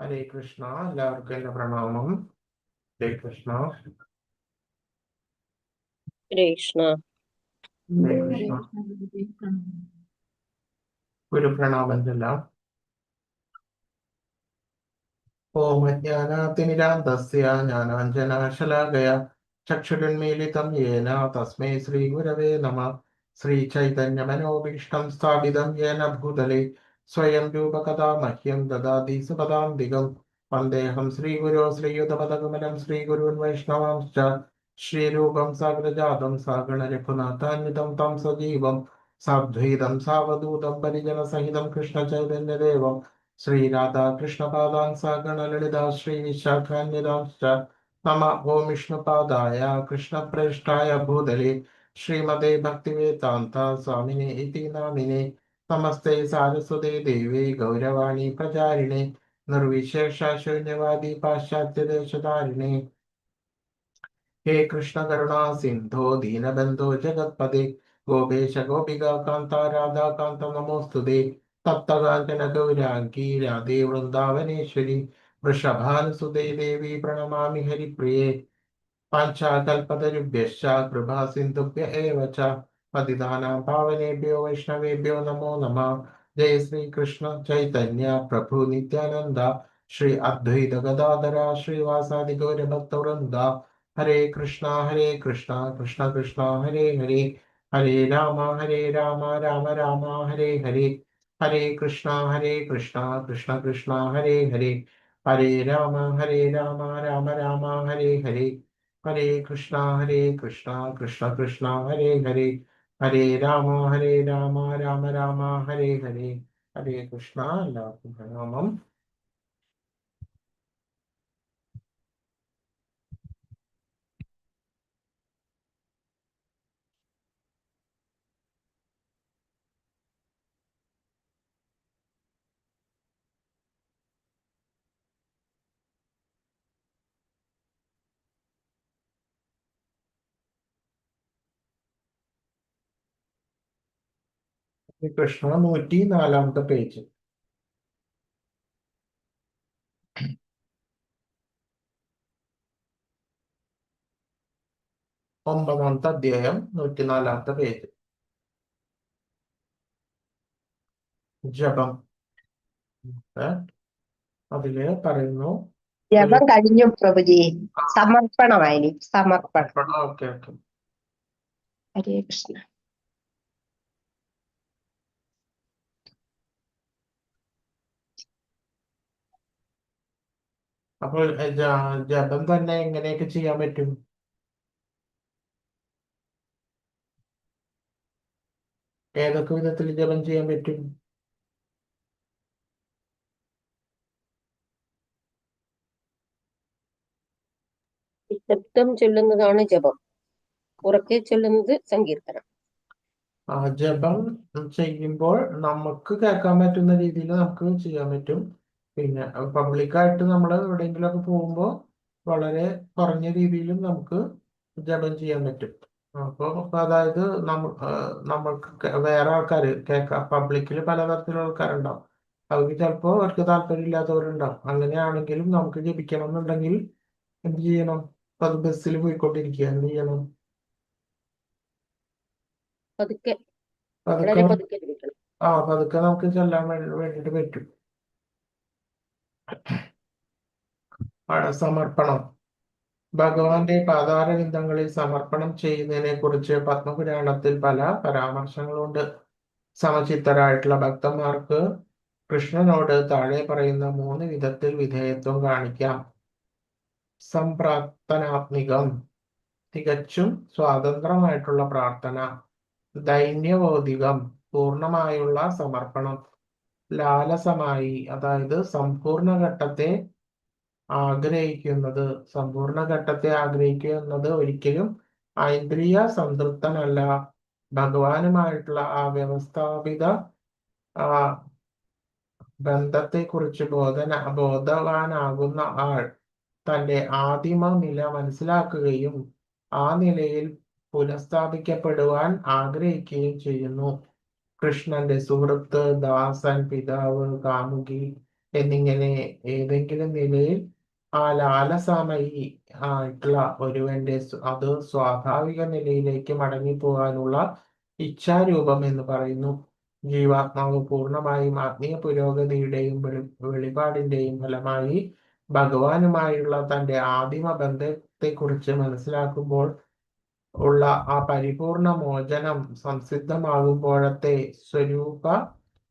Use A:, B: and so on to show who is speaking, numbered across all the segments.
A: ഹരേ കൃഷ്ണ. എല്ലാവർക്കും എന്റെ പ്രണാമം. ഹരേ കൃഷ്ണ.
B: കൃഷ്ണ
A: ഹരേ കൃഷ്ണ. ഒരു പ്രണാമം ചെല്ലാം. ഓം അജ്ഞാനാതിമിരാന്തസ്യ ജ്ഞാനാഞ്ജനശലാകയ ചക്ഷുരുന്മീലിതം യേന തസ്മൈ ശ്രീ ഗുരവേ നമഃ. ശ്രീ ചൈതന്യമനോഭീഷ്ടം സ്ഥാപിതം യേന ഭൂതലേ സ്വയം രൂപകഥാ മഹ്യം ദദാതി സുപദാന്തികം. വന്ദേഹം ശ്രീഗുരോ ശ്രീയുതപദകമലം ശ്രീഗുരുൻ വൈഷ്ണവാംശ്ച ശ്രീരൂപം സാഗ്രജാതം സാഗണരഘുനാഥാന്വിതം തം സജീവം സാദ്വൈതം സാവധൂതം പരിജനസഹിതം കൃഷ്ണചൈതന്യദേവം ശ്രീരാധാകൃഷ്ണപാദാൻ സഗണലളിതാ ശ്രീവിശാഖാന്വിതാംശ്ച നമ. ഓം വിഷ്ണുപാദായ കൃഷ്ണപ്രേഷ്ഠായ ഭൂതലേ ശ്രീമതേ ഭക്തിവേദാന്ത സ്വാമിനേ ഇതി നാമിനേ. നമസ്തേ സാരസ്വതേ ദേവേ ഗൗരവാണി പ്രചാരിണേ നിർവിശേഷ ശൂന്യവാദി പാശ്ചാത്യദേശധാരിണേ. ഹേ കൃഷ്ണ കരുണാ സിന്ധോ ദീനബന്ധോ ജഗത്പദേ ഗോപേശ ഗോപിക കാന്ത രാധാകാന്ത നമോസ്തുതേ. തപ്തകാഞ്ചന ഗൗരാംഗീ രാധേ വൃന്ദാവനേശ്വരി വൃഷഭാനുസുതേ ദേവി പ്രണമാമി ഹരിപ്രിയേ. പാഞ്ചാകൽപതരുഭ്യശ്ച കൃപാ സിന്ധുഭ്യ ഏവ ച പതിതാനാം പാവനേഭ്യോ വൈഷ്ണവേഭ്യോ നമോ നമഃ. ജയ ശ്രീ കൃഷ്ണ ചൈതന്യ പ്രഭു നിത്യാനന്ദ ശ്രീ അദ്വൈത ഗദാധര ശ്രീവാസാദി ഗൗരഭക്തവൃന്ദ. ഹരേ കൃഷ്ണ കൃഷ്ണ കൃഷ്ണ ഹരേ ഹരേ ഹരേ രാമ രാമ രാമ ഹരേ ഹരേ. ഹരേ കൃഷ്ണ കൃഷ്ണ കൃഷ്ണ ഹരേ ഹരേ ഹരേ രാമ രാമ രാമ ഹരേ ഹരേ. ഹരേ കൃഷ്ണ കൃഷ്ണ കൃഷ്ണ ഹരേ ഹരേ ഹരേ രാമ രാമ രാമ ഹരേ ഹരേ. ഹരേ കൃഷ്ണ. എല്ലാവർക്കും പ്രണാമം. കൃഷ്ണ 104 പേജ്. ഒമ്പതാമത്തെ അധ്യായം 104 പേജ്. ജപം. അതില് പറയുന്നു
B: ജപം കഴിഞ്ഞു പ്രഭുജി. സമർപ്പണമായി സമർപ്പണം.
A: Okay okay.
B: ഹരേ കൃഷ്ണ.
A: അപ്പോൾ ജപം തന്നെ എങ്ങനെയൊക്കെ ചെയ്യാൻ പറ്റും? ഏതൊക്കെ വിധത്തിൽ ജപം ചെയ്യാൻ പറ്റും?
B: ശബ്ദം ചൊല്ലുന്നതാണ് ജപം, ഉറക്കെ ചൊല്ലുന്നത് സങ്കീർത്തനം.
A: ജപം ചെയ്യുമ്പോൾ നമുക്ക് കേൾക്കാൻ പറ്റുന്ന രീതിയിൽ നമുക്ക് ചെയ്യാൻ പറ്റും. പിന്നെ പബ്ലിക്കായിട്ട് നമ്മൾ എവിടെയെങ്കിലുമൊക്കെ പോകുമ്പോൾ വളരെ കുറഞ്ഞ രീതിയിലും നമുക്ക് ജപം ചെയ്യാൻ പറ്റും. അപ്പോൾ അതായത് നമ്മൾക്ക് വേറെ ആൾക്കാർ കേൾക്കാം. പബ്ലിക്കിൽ പലതരത്തിലുള്ള ആൾക്കാരുണ്ടാവും. അവർക്ക് ചിലപ്പോൾ അവർക്ക് താല്പര്യമില്ലാത്തവരുണ്ടാവും. അങ്ങനെയാണെങ്കിലും നമുക്ക് ജപിക്കണം എന്നുണ്ടെങ്കിൽ എന്ത് ചെയ്യണം? അത് ബസ്സിൽ പോയിക്കൊണ്ടിരിക്കുക എന്ത് ചെയ്യണം?
B: പതുക്കെ,
A: പതുക്കെ
B: വളരെ പതുക്കെ ജപിക്കണം.
A: പതുക്കെ നമുക്ക് ചെല്ലാൻ വേണ്ടിട്ട് പറ്റും. സമർപ്പണം. ഭഗവാന്റെ പാതാരവിന്ദങ്ങളിൽ സമർപ്പണം ചെയ്യുന്നതിനെ കുറിച്ച് പത്മപുരാണത്തിൽ പല പരാമർശങ്ങളുണ്ട്. സമചിത്തരായിട്ടുള്ള ഭക്തന്മാർക്ക് കൃഷ്ണനോട് താഴെ പറയുന്ന 3 വിധത്തിൽ വിധേയത്വം കാണിക്കാം. സംപ്രാർത്ഥനാത്മികം, തികച്ചും സ്വാതന്ത്രമായിട്ടുള്ള പ്രാർത്ഥന. ദൈന്യവോദികം, പൂർണ്ണമായുള്ള സമർപ്പണം. ലാലസമായി, അതായത് സമ്പൂർണ്ണ ഘട്ടത്തെ ആഗ്രഹിക്കുന്നത്. സമ്പൂർണ്ണ ഘട്ടത്തെ ആഗ്രഹിക്കുക എന്നത് ഒരിക്കലും ഐന്ദ്രിയ സംതൃപ്തനല്ല. ഭഗവാനുമായിട്ടുള്ള ആ വ്യവസ്ഥാപിത ബന്ധത്തെക്കുറിച്ച് ബോധവാനാകുന്ന ആൾ തന്റെ ആദിമ നില മനസ്സിലാക്കുകയും ആ നിലയിൽ പുനഃസ്ഥാപിക്കപ്പെടുവാൻ ആഗ്രഹിക്കുകയും ചെയ്യുന്നു. കൃഷ്ണന്റെ സുഹൃത്ത്, ദാസൻ, പിതാവ്, കാമുകി എന്നിങ്ങനെ ഏതെങ്കിലും നിലയിൽ ആ ലാലസാമയി ആയിട്ടുള്ള ഒരുവന്റെ അത് സ്വാഭാവിക നിലയിലേക്ക് മടങ്ങിപ്പോകാനുള്ള ഇച്ഛാരൂപം എന്ന് പറയുന്നു. ജീവാത്മാവ് പൂർണ്ണമായും ആത്മീയ പുരോഗതിയുടെയും വെളിപാടിന്റെയും ഫലമായി ഭഗവാനുമായുള്ള തന്റെ ആദിമ ബന്ധത്തെക്കുറിച്ച് മനസ്സിലാക്കുമ്പോൾ ഉള്ള ആ പരിപൂർണ മോചനം സംസിദ്ധമാകുമ്പോഴത്തെ സ്വരൂപ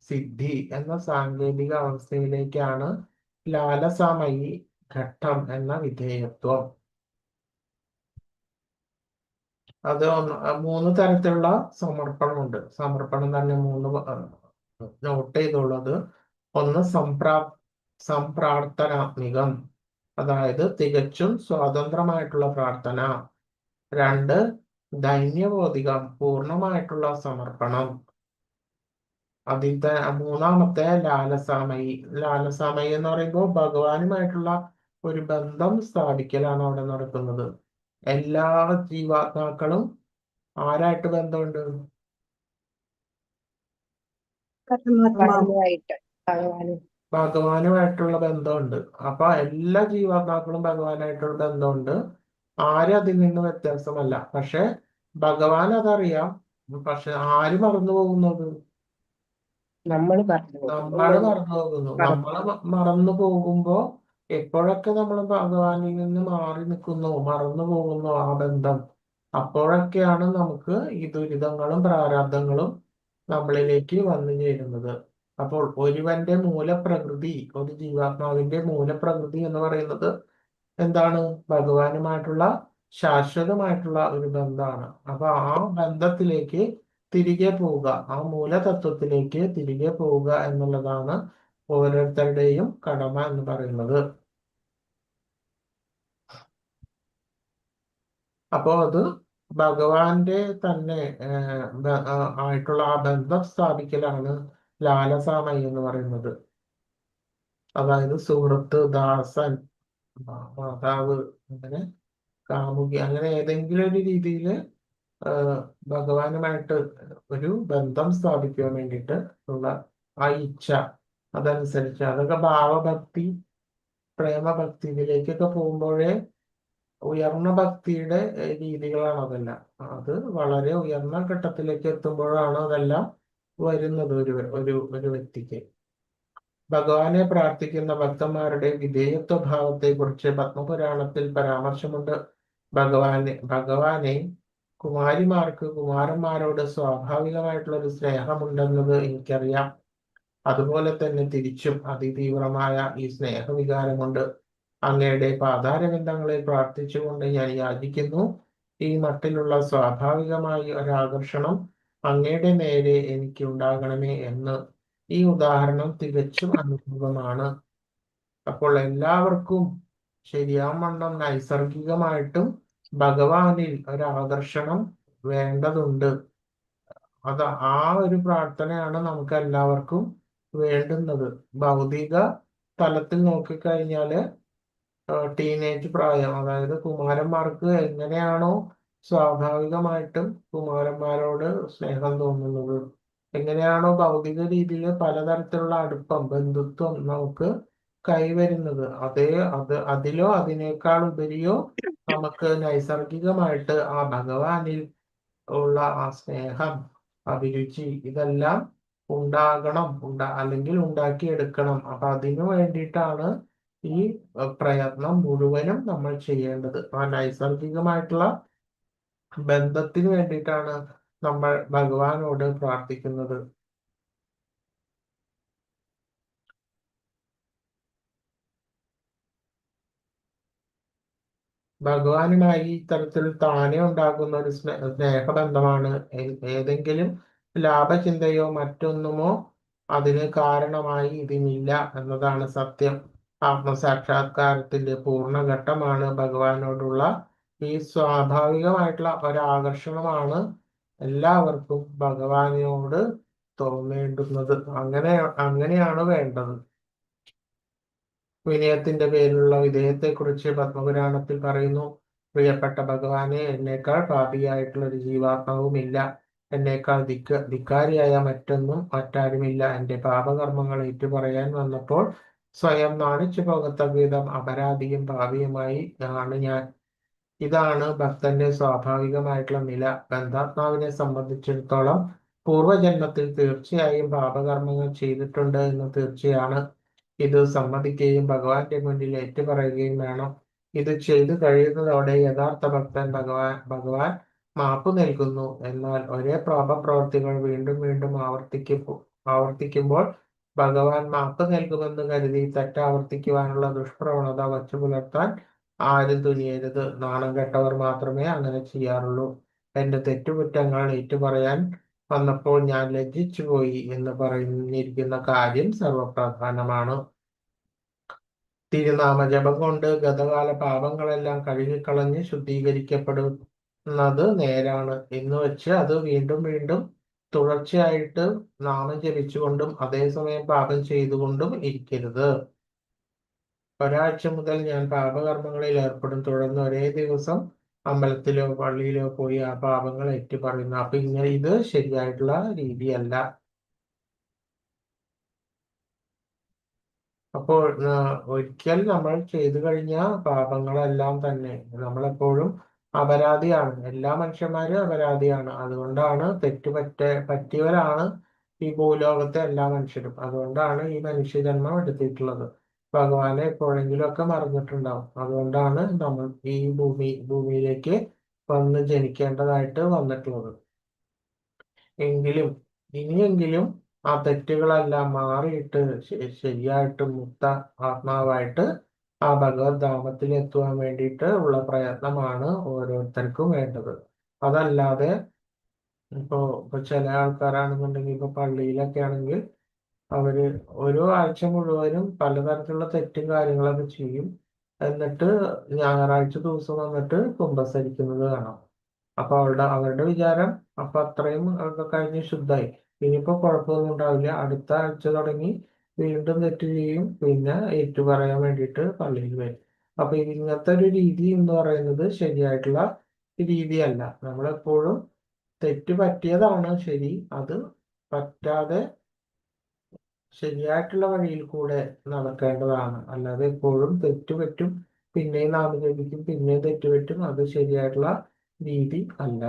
A: സിദ്ധി എന്ന സാങ്കേതിക അവസ്ഥയിലേക്കാണ് ലാലസാമയി ഘട്ടം എന്ന വിധേയത്വം. അത് മൂന്ന് തരത്തിലുള്ള സമർപ്പണമുണ്ട്. സമർപ്പണം തന്നെ മൂന്ന് നോട്ട് ചെയ്തുള്ളത്. ഒന്ന് സംപ്രാർത്ഥനാത്മികം, അതായത് തികച്ചും സ്വതന്ത്രമായിട്ടുള്ള പ്രാർത്ഥന. രണ്ട്, ദൈന്യബോധികം, പൂർണ്ണമായിട്ടുള്ള സമർപ്പണം. അതിന്റെ മൂന്നാമത്തെ ലാലസാമയി. ലാലസാമയി എന്ന് പറയുമ്പോൾ ഭഗവാനുമായിട്ടുള്ള ഒരു ബന്ധം സ്ഥാപിക്കലാണ് അവിടെ നടക്കുന്നത്. എല്ലാ ജീവാത്മാക്കളും ആരായിട്ട് ബന്ധമുണ്ട്? ഭഗവാനുമായിട്ടുള്ള ബന്ധമുണ്ട്. അപ്പൊ എല്ലാ ജീവാത്മാക്കളും ഭഗവാനായിട്ടുള്ള ബന്ധമുണ്ട്. ആരും അതിൽ നിന്ന് വ്യത്യാസമല്ല. പക്ഷെ ഭഗവാൻ അതറിയാം. പക്ഷെ ആര് മറന്നു പോകുന്നത്?
B: നമ്മൾ
A: മറന്നു പോകുന്നു. മറന്നു പോകുമ്പോ എപ്പോഴൊക്കെ നമ്മൾ ഭഗവാനിൽ നിന്ന് മാറി നിൽക്കുന്നു, മറന്നു പോകുന്നു ആ ബന്ധം, അപ്പോഴൊക്കെയാണ് നമുക്ക് ഈ ദുരിതങ്ങളും പ്രാരാബ്ദങ്ങളും നമ്മളിലേക്ക് വന്നു ചേരുന്നത്. അപ്പോൾ ഒരുവന്റെ മൂലപ്രകൃതി, ഒരു ജീവാത്മാവിന്റെ മൂലപ്രകൃതി എന്ന് പറയുന്നത് എന്താണ്? ഭഗവാനുമായിട്ടുള്ള ശാശ്വതമായിട്ടുള്ള ഒരു ബന്ധമാണ്. അപ്പൊ ആ ബന്ധത്തിലേക്ക് തിരികെ പോവുക, ആ മൂലതത്വത്തിലേക്ക് തിരികെ പോവുക എന്നുള്ളതാണ് ഓരോരുത്തരുടെയും കടമ എന്ന് പറയുന്നത്. അപ്പോ അത് ഭഗവാന്റെ തന്നെ ആയിട്ടുള്ള ആ ബന്ധം സ്ഥാപിക്കലാണ് ലാലസാമയി എന്ന് പറയുന്നത്. അതായത് സുഹൃത്ത്, ദാസൻ, മാതാവ്, അങ്ങനെ കാമുകി, അങ്ങനെ ഏതെങ്കിലും ഒരു രീതിയിൽ ഭഗവാനുമായിട്ട് ഒരു ബന്ധം സ്ഥാപിക്കാൻ വേണ്ടിയിട്ട് ഉള്ള ആ ഇച്ഛ, അതനുസരിച്ച് അതൊക്കെ ഭാവഭക്തി, പ്രേമഭക്തി ഇതിലേക്കൊക്കെ പോകുമ്പോഴേ ഉയർന്ന ഭക്തിയുടെ രീതികളാണ് അതെല്ലാം. അത് വളരെ ഉയർന്ന ഘട്ടത്തിലേക്ക് എത്തുമ്പോഴാണ് അതെല്ലാം വരുന്നത് ഒരു വ്യക്തിക്ക്. ഭഗവാനെ പ്രാർത്ഥിക്കുന്ന ഭക്തന്മാരുടെ വിധേയത്വ ഭാവത്തെ കുറിച്ച് പത്മപുരാണത്തിൽ പരാമർശമുണ്ട്. ഭഗവാനെ കുമാരിമാർക്ക് കുമാരന്മാരോട് സ്വാഭാവികമായിട്ടുള്ള ഒരു സ്നേഹമുണ്ടെന്നത് എനിക്കറിയാം. അതുപോലെ തന്നെ തിരിച്ചും അതിതീവ്രമായ ഈ സ്നേഹവികാരം കൊണ്ട് അങ്ങയുടെ പാതാരബന്ധങ്ങളിൽ പ്രാർത്ഥിച്ചുകൊണ്ട് ഞാൻ യാചിക്കുന്നു. ഈ മട്ടിലുള്ള സ്വാഭാവികമായ ഒരാകർഷണം അങ്ങയുടെ നേരെ എനിക്ക് ഉണ്ടാകണമേ എന്ന്. ഈ ഉദാഹരണം തികച്ചും അനുഭവമാണ്. അപ്പോൾ എല്ലാവർക്കും ശരിയാവണ്ണം നൈസർഗികമായിട്ടും ഭഗവാനിൽ ഒരാകർഷണം വേണ്ടതുണ്ട്. അത് ആ ഒരു പ്രാർത്ഥനയാണ് നമുക്ക് എല്ലാവർക്കും വേണ്ടുന്നത്. ഭൗതിക തലത്തിൽ നോക്കിക്കഴിഞ്ഞാല് ടീനേജ് പ്രായം, അതായത് കുമാരന്മാർക്ക് എങ്ങനെയാണോ സ്വാഭാവികമായിട്ടും കുമാരന്മാരോട് സ്നേഹം തോന്നുന്നത്, എങ്ങനെയാണോ ഭൗതിക രീതിയിൽ പലതരത്തിലുള്ള അടുപ്പം, ബന്ധുത്വം നമുക്ക് കൈവരുന്നത്, അതിലോ അതിനേക്കാൾ ഉപരിയോ നമുക്ക് നൈസർഗികമായിട്ട് ആ ഭഗവാനിൽ ഉള്ള ആ സ്നേഹം, അഭിരുചി, ഇതെല്ലാം ഉണ്ടാകണം, അല്ലെങ്കിൽ ഉണ്ടാക്കിയെടുക്കണം. അപ്പൊ അതിനു വേണ്ടിയിട്ടാണ് ഈ പ്രയത്നം മുഴുവനും നമ്മൾ ചെയ്യേണ്ടത്. ആ നൈസർഗികമായിട്ടുള്ള ബന്ധത്തിന് വേണ്ടിയിട്ടാണ് നമ്മൾ ഭഗവാനോട് പ്രാർത്ഥിക്കുന്നത്. ഭഗവാനുമായി ഇത്തരത്തിൽ താനെ ഉണ്ടാകുന്ന ഒരു സ്നേഹബന്ധമാണ്. ഏതെങ്കിലും ലാഭചിന്തയോ മറ്റൊന്നുമോ അതിന് കാരണമായി ഇതിനില്ല എന്നതാണ് സത്യം. ആത്മസാക്ഷാത്കാരത്തിന്റെ പൂർണ്ണഘട്ടമാണ് ഭഗവാനോടുള്ള ഈ സ്വാഭാവികമായിട്ടുള്ള ഒരാകർഷണമാണ് എല്ലാവർക്കും ഭഗവാനോട് തോന്നേണ്ടുന്നത്. അങ്ങനെയാണ് വേണ്ടത്. വിനയത്തിന്റെ പേരിലുള്ള വിധേയത്തെക്കുറിച്ച് പത്മപുരാണത്തിൽ പറയുന്നു. പ്രിയപ്പെട്ട ഭഗവാനെ, എന്നേക്കാൾ പാപിയായിട്ടുള്ള ഒരു ജീവാത്മാവുമില്ല. എന്നേക്കാൾ ധിക്കാരിയായ മറ്റാരുമില്ല. എന്റെ പാപകർമ്മങ്ങൾ ഏറ്റുപറയാൻ വന്നപ്പോൾ സ്വയം നാണിച്ചു പോകത്തക്ക വിധം അപരാധിയും ഭാവിയുമായി ആണ് ഞാൻ. ഇതാണ് ഭക്തന്റെ സ്വാഭാവികമായിട്ടുള്ള നില. ബന്ധാത്മാവിനെ സംബന്ധിച്ചിടത്തോളം പൂർവജന്മത്തിൽ തീർച്ചയായും പാപകർമ്മങ്ങൾ ചെയ്തിട്ടുണ്ട് എന്ന് തീർച്ചയാണ്. ഇത് സമ്മതിക്കുകയും ഭഗവാന്റെ മുന്നിൽ ഏറ്റുപറയുകയും വേണം. ഇത് ചെയ്തു കഴിയുന്നതോടെ യഥാർത്ഥ ഭക്തൻ ഭഗവാൻ മാപ്പ് നൽകുന്നു. എന്നാൽ ഒരേ പാപപ്രവർത്തികൾ വീണ്ടും വീണ്ടും ആവർത്തിക്കുമ്പോൾ ഭഗവാൻ മാപ്പ് നൽകുമെന്ന് കരുതി തെറ്റാവർത്തിക്കുവാനുള്ള ദുഷ്പ്രവണത വച്ചു പുലർത്താൻ ആരും തുനിയരുത്. നാണം കെട്ടവർ മാത്രമേ അങ്ങനെ ചെയ്യാറുള്ളൂ. എന്റെ തെറ്റുകുറ്റങ്ങൾ ഏറ്റുപറയാൻ വന്നപ്പോൾ ഞാൻ ലജ്ജിച്ചുപോയി എന്ന് പറഞ്ഞിരിക്കുന്ന കാര്യം സർവപ്രധാനമാണ്. തിരുനാമജപം കൊണ്ട് ഗതകാല പാപങ്ങളെല്ലാം കഴുകിക്കളഞ്ഞ് ശുദ്ധീകരിക്കപ്പെടുന്നത് നേരാണ് എന്ന് വെച്ച് അത് വീണ്ടും വീണ്ടും തുടർച്ചയായിട്ട് നാമം ജപിച്ചുകൊണ്ടും അതേസമയം പാപം ചെയ്തുകൊണ്ടും ഇരിക്കരുത്. ഒരാഴ്ച മുതൽ ഞാൻ പാപകർമ്മങ്ങളിൽ ഏർപ്പെടും. തുടർന്ന് ഒരേ ദിവസം അമ്പലത്തിലോ പള്ളിയിലോ പോയി ആ പാപങ്ങൾ ഏറ്റുപറയുന്നു. അപ്പൊ ഇങ്ങനെ ഇത് ശരിയായിട്ടുള്ള രീതിയല്ല. അപ്പോൾ ഒരിക്കൽ നമ്മൾ ചെയ്തു കഴിഞ്ഞ പാപങ്ങളെല്ലാം തന്നെ നമ്മളെപ്പോഴും അപരാധിയാണ്. എല്ലാ മനുഷ്യന്മാരും അപരാധിയാണ്. അതുകൊണ്ടാണ് പറ്റിയവരാണ് ഈ ഭൂലോകത്തെ എല്ലാ മനുഷ്യരും. അതുകൊണ്ടാണ് ഈ മനുഷ്യജന്മം എടുത്തിട്ടുള്ളത്. ഭഗവാനെ എപ്പോഴെങ്കിലും ഒക്കെ മറന്നിട്ടുണ്ടാവും. അതുകൊണ്ടാണ് നമ്മൾ ഈ ഭൂമിയിലേക്ക് വന്ന് ജനിക്കേണ്ടതായിട്ട് വന്നിട്ടുള്ളത്. ഇനിയെങ്കിലും ആ തെറ്റുകളെല്ലാം മാറിയിട്ട് ശരിയായിട്ട് മുക്ത ആത്മാവായിട്ട് ആ ഭഗവത് ധാമത്തിൽ എത്തുവാൻ വേണ്ടിയിട്ട് ഉള്ള പ്രയത്നമാണ് ഓരോരുത്തർക്കും വേണ്ടത്. അതല്ലാതെ ഇപ്പൊ ചില ആൾക്കാരാണെന്നുണ്ടെങ്കിൽ ഇപ്പൊ പള്ളിയിലൊക്കെ ആണെങ്കിൽ അവര് ഒരു ആഴ്ച മുഴുവനും പലതരത്തിലുള്ള തെറ്റും കാര്യങ്ങളൊക്കെ ചെയ്യും. എന്നിട്ട് ഞായറാഴ്ച ദിവസം വന്നിട്ട് കുമ്പസരിക്കുന്നത് കാണാം. അപ്പൊ അവരുടെ വിചാരം അപ്പൊ അത്രയും ഒക്കെ കഴിഞ്ഞ് ശുദ്ധായി, ഇനിയിപ്പോ കുഴപ്പമൊന്നും ഉണ്ടാവില്ല, അടുത്ത ആഴ്ച തുടങ്ങി വീണ്ടും തെറ്റ് ചെയ്യും, പിന്നെ ഏറ്റുപറയാൻ വേണ്ടിയിട്ട് പള്ളിയിൽ വരും. അപ്പൊ ഇങ്ങനത്തെ ഒരു രീതി എന്ന് പറയുന്നത് ശരിയായിട്ടുള്ള രീതിയല്ല. നമ്മളെപ്പോഴും തെറ്റ് പറ്റിയതാണ് ശരി, അത് പറ്റാതെ ശരിയായിട്ടുള്ള വഴിയിൽ കൂടെ നടക്കേണ്ടതാണ്. അല്ലാതെ എപ്പോഴും തെറ്റുപറ്റും പിന്നെയും നാമജപിക്കും പിന്നെയും തെറ്റുപറ്റും, അത് ശരിയായിട്ടുള്ള രീതി അല്ല.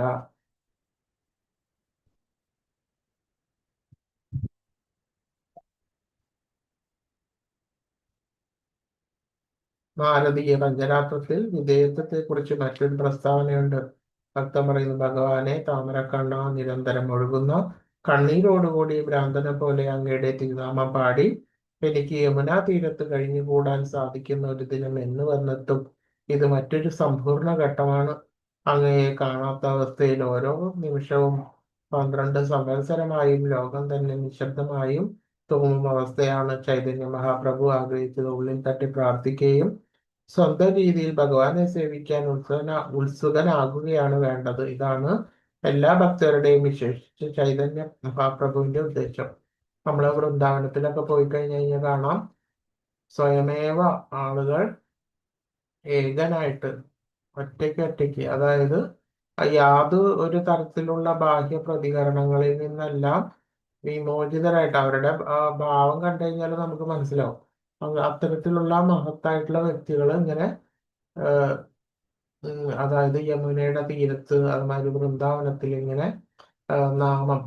A: ഭാരതീയ പഞ്ചരാത്രത്തിൽ വിധേയത്വത്തെ കുറിച്ച് മറ്റൊരു പ്രസ്താവനയുണ്ട്. ഭക്തൻ പറയുന്നു: ഭഗവാനെ, താമരക്കണ്ണ, നിരന്തരം ഒഴുകുന്ന കണ്ണീരോടുകൂടി ഭ്രാന്തനെ പോലെ അങ്ങയുടെ തിരുനാമം പാടി എനിക്ക് യമുനാ തീരത്ത് കഴിഞ്ഞുകൂടാൻ സാധിക്കുന്ന ഒരു ദിനം എന്ന് വന്നെത്തും. ഇത് മറ്റൊരു സമ്പൂർണ്ണ ഘട്ടമാണ്. അങ്ങയെ കാണാത്ത അവസ്ഥയിൽ ഓരോ നിമിഷവും 12 സംവത്സരമായും ലോകം തന്നെ നിശബ്ദമായും തോന്നും അവസ്ഥയാണ്. ചൈതന്യ മഹാപ്രഭു ആഗ്രഹിച്ചത് ഉള്ളിൽ തട്ടി പ്രാർത്ഥിക്കുകയും സ്വന്തം രീതിയിൽ ഭഗവാനെ സേവിക്കാൻ ഉത്സുകനാകുകയാണ് വേണ്ടത്. ഇതാണ് എല്ലാ ഭക്തരുടെയും, വിശേഷിച്ച് ചൈതന്യ മഹാപ്രഭുവിന്റെ ഉദ്ദേശം. നമ്മള് വൃന്ദാവനത്തിലൊക്കെ പോയി കഴിഞ്ഞാൽ കാണാം, സ്വയമേവ ആളുകൾ ഏകനായിട്ട് ഒറ്റയ്ക്ക്, അതായത് യാതൊരു തരത്തിലുള്ള ബാഹ്യ പ്രതികരണങ്ങളിൽ നിന്നെല്ലാം വിമോചിതരായിട്ട് അവരുടെ ഭാവം കണ്ടു കഴിഞ്ഞാൽ നമുക്ക് മനസ്സിലാവും. അത്തരത്തിലുള്ള മഹത്തായിട്ടുള്ള വ്യക്തികൾ ഇങ്ങനെ അതായത് യമുനയുടെ തീരത്ത് അതുമാതിരി വൃന്ദാവനത്തിൽ ഇങ്ങനെ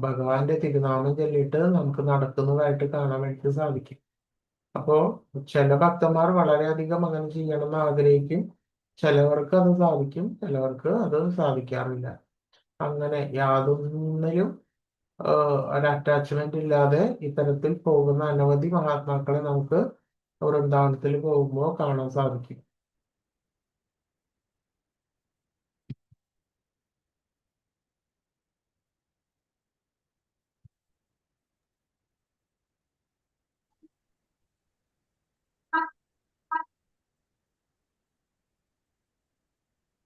A: ഭഗവാന്റെ തിരുനാമം ചൊല്ലിയിട്ട് നമുക്ക് നടക്കുന്നതായിട്ട് കാണാൻ വേണ്ടി സാധിക്കും. അപ്പോ ചില ഭക്തന്മാർ വളരെയധികം അങ്ങനെ ചെയ്യണമെന്ന് ആഗ്രഹിക്കും. ചിലവർക്ക് അത് സാധിക്കും, ചിലവർക്ക് അത് സാധിക്കാറില്ല. അങ്ങനെ യാതൊന്നിലും ഒരു അറ്റാച്ച്മെന്റ് ഇല്ലാതെ ഇത്തരത്തിൽ പോകുന്ന അനവധി മഹാത്മാക്കളെ നമുക്ക് വൃന്ദാവനത്തിൽ പോകുമ്പോൾ കാണാൻ സാധിക്കും.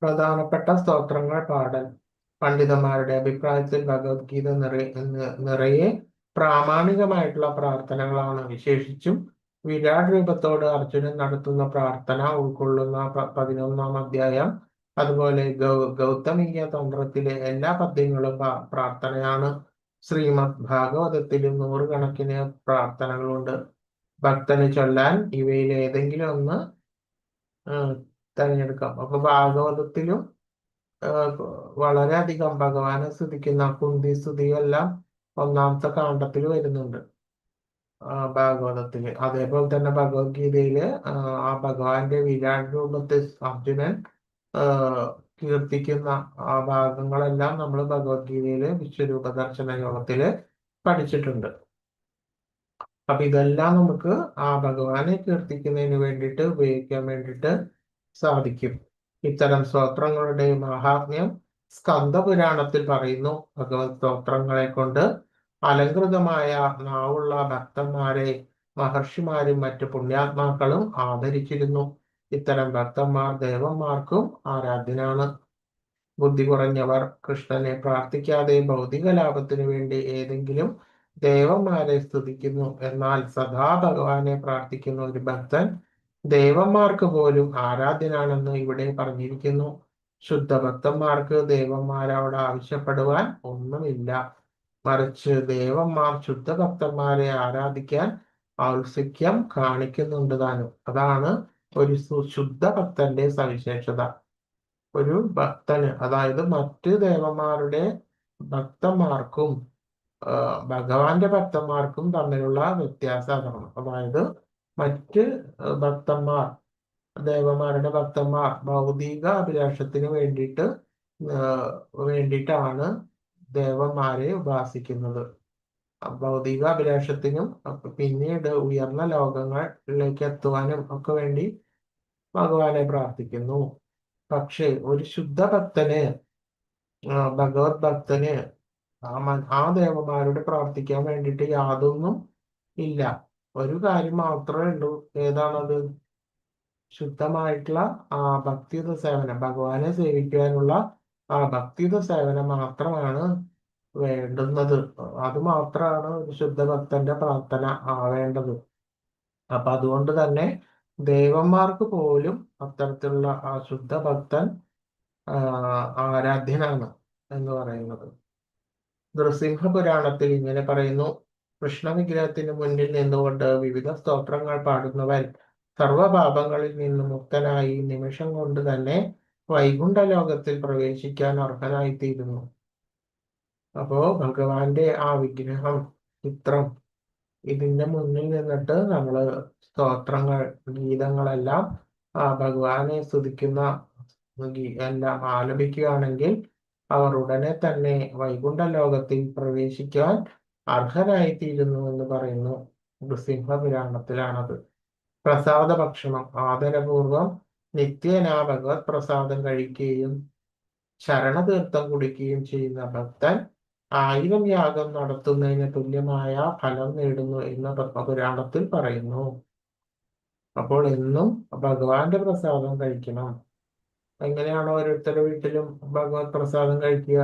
A: പ്രധാനപ്പെട്ട സ്തോത്രങ്ങൾ പാടൽ. പണ്ഡിതന്മാരുടെ അഭിപ്രായത്തിൽ ഭഗവത്ഗീത നിറയെ പ്രാമാണികമായിട്ടുള്ള പ്രാർത്ഥനകളാണ്. വിശേഷിച്ചും വിരാട് രൂപത്തോട് അർജുനൻ നടത്തുന്ന പ്രാർത്ഥന ഉൾക്കൊള്ളുന്ന 11-ാം അധ്യായം, അതുപോലെ ഗൗതമീയ തന്ത്രത്തിലെ എല്ലാ പദ്യങ്ങളും പ്രാർത്ഥനയാണ്. ശ്രീമദ് ഭാഗവതത്തിലും 100 കണക്കിന് പ്രാർത്ഥനകളുണ്ട്. ഭക്തന് ചൊല്ലാൻ ഇവയിൽ ഏതെങ്കിലും ഒന്ന് തിരഞ്ഞെടുക്കാം. അപ്പൊ ഭാഗവതത്തിലും വളരെയധികം ഭഗവാനെ സ്തുതിക്കുന്ന കുന്തി സ്തുതിയെല്ലാം ഒന്നാമത്തെ കാണ്ഡത്തിൽ വരുന്നുണ്ട് ഭാഗവതത്തില്. അതേപോലെ തന്നെ ഭഗവത്ഗീതയില് ആ ഭഗവാന്റെ വിരാട് രൂപത്തെ അർജുനൻ കീർത്തിക്കുന്ന ആ ഭാഗങ്ങളെല്ലാം നമ്മൾ ഭഗവത്ഗീതയില് വിശ്വരൂപ ദർശന യോഗത്തില് പഠിച്ചിട്ടുണ്ട്. അപ്പൊ ഇതെല്ലാം നമുക്ക് ആ ഭഗവാനെ കീർത്തിക്കുന്നതിന് വേണ്ടിയിട്ട് ഉപയോഗിക്കാൻ വേണ്ടിയിട്ട് സാധിക്കും. ഇത്തരം സ്തോത്രങ്ങളുടെ മഹാത്മ്യം സ്കന്ദപുരാണത്തിൽ പറയുന്നു. ഭഗവത് സ്തോത്രങ്ങളെ കൊണ്ട് അലങ്കൃതമായ നാവുള്ള ഭക്തന്മാരെ മഹർഷിമാരും മറ്റു പുണ്യാത്മാക്കളും ആദരിച്ചിരുന്നു. ഇത്തരം ഭക്തന്മാർ ദേവന്മാർക്കും ആരാധ്യനാണ്. ബുദ്ധി കുറഞ്ഞവർ കൃഷ്ണനെ പ്രാർത്ഥിക്കാതെ ഭൗതിക ലാഭത്തിനു വേണ്ടി ഏതെങ്കിലും ദേവന്മാരെ സ്തുതിക്കുന്നു. എന്നാൽ സദാ ഭഗവാനെ പ്രാർത്ഥിക്കുന്ന ഒരു ഭക്തൻ ദേവന്മാർക്ക് പോലും ആരാധ്യനാണെന്ന് ഇവിടെ പറഞ്ഞിരിക്കുന്നു. ശുദ്ധ ഭക്തന്മാർക്ക് ദേവന്മാരോട് ആവശ്യപ്പെടുവാൻ ഒന്നുമില്ല. മറിച്ച് ദേവന്മാർ ശുദ്ധ ഭക്തന്മാരെ ആരാധിക്കാൻ ഔത്സുക്യം കാണിക്കുന്നുണ്ട് താനും. അതാണ് ഒരു ശുദ്ധ ഭക്തന്റെ സവിശേഷത. ഒരു ഭക്തന്, അതായത് മറ്റ് ദേവന്മാരുടെ ഭക്തന്മാർക്കും ഭഗവാന്റെ ഭക്തന്മാർക്കും തമ്മിലുള്ള വ്യത്യാസം അതാണ്. അതായത് മറ്റ് ഭക്തന്മാർ, ദേവന്മാരുടെ ഭക്തന്മാർ ഭൗതിക അഭിലാഷത്തിന് വേണ്ടിയിട്ടാണ് ദേവന്മാരെ ഉപാസിക്കുന്നത്. ഭൗതിക അഭിലാഷത്തിനും പിന്നീട് ഉയർന്ന ലോകങ്ങളിലേക്ക് എത്തുവാനും ഒക്കെ വേണ്ടി ഭഗവാനെ പ്രാർത്ഥിക്കുന്നു. പക്ഷേ ഒരു ശുദ്ധ ഭക്തന്, ഭഗവത് ഭക്തന് ആ ദേവന്മാരോട് പ്രാർത്ഥിക്കാൻ വേണ്ടിയിട്ട് യാതൊന്നും ഇല്ല. ഒരു കാര്യം മാത്രമേ ഉള്ളൂ. ഏതാണത്? ശുദ്ധമായിട്ടുള്ള ആ ഭക്തിയുത സേവനം, ഭഗവാനെ സേവിക്കുവാനുള്ള ആ ഭക്തിയുത സേവനം മാത്രമാണ് വേണ്ടുന്നത്. അത് മാത്രമാണ് ഒരു ശുദ്ധ ഭക്തന്റെ പ്രാർത്ഥന ആവേണ്ടത്. അപ്പൊ അതുകൊണ്ട് തന്നെ ദേവന്മാർക്ക് പോലും അത്തരത്തിലുള്ള ആ ശുദ്ധ ഭക്തൻ ആരാധ്യനാണ് എന്ന് പറയുന്നത്. നൃസിംഹ പുരാണത്തിൽ ഇങ്ങനെ പറയുന്നു: കൃഷ്ണ വിഗ്രഹത്തിന് മുന്നിൽ നിന്നുകൊണ്ട് വിവിധ സ്തോത്രങ്ങൾ പാടുന്നവൻ സർവപാപങ്ങളിൽ നിന്ന് മുക്തനായി നിമിഷം കൊണ്ട് തന്നെ വൈകുണ്ഠ ലോകത്തിൽ പ്രവേശിക്കാൻ അർഹനായിത്തീരുന്നു. അപ്പോ ഭഗവാന്റെ ആ വിഗ്രഹം, ചിത്രം, ഇതിന്റെ മുന്നിൽ നിന്നിട്ട് നമ്മള് സ്തോത്രങ്ങൾ, ഗീതങ്ങളെല്ലാം ഭഗവാനെ സ്തുതിക്കുന്ന എല്ലാം ആലപിക്കുകയാണെങ്കിൽ അവർ ഉടനെ തന്നെ വൈകുണ്ഠ ലോകത്തിൽ പ്രവേശിക്കാൻ അർഹരായിത്തീരുന്നു എന്ന് പറയുന്നു. നൃസിംഹപുരാണത്തിലാണത്. പ്രസാദ ഭക്ഷണം ആദരപൂർവം നിത്യേന ഭഗവത് പ്രസാദം കഴിക്കുകയും ശരണതീർത്ഥം കുടിക്കുകയും ചെയ്യുന്ന ഭക്തൻ 1000 യാഗം നടത്തുന്നതിന് തുല്യമായ ഫലം നേടുന്നു എന്ന് പത്മപുരാണത്തിൽ പറയുന്നു. അപ്പോൾ എന്നും ഭഗവാന്റെ പ്രസാദം കഴിക്കണം. എങ്ങനെയാണോ ഓരോരുത്തരുടെ വീട്ടിലും ഭഗവത് പ്രസാദം കഴിക്കുക?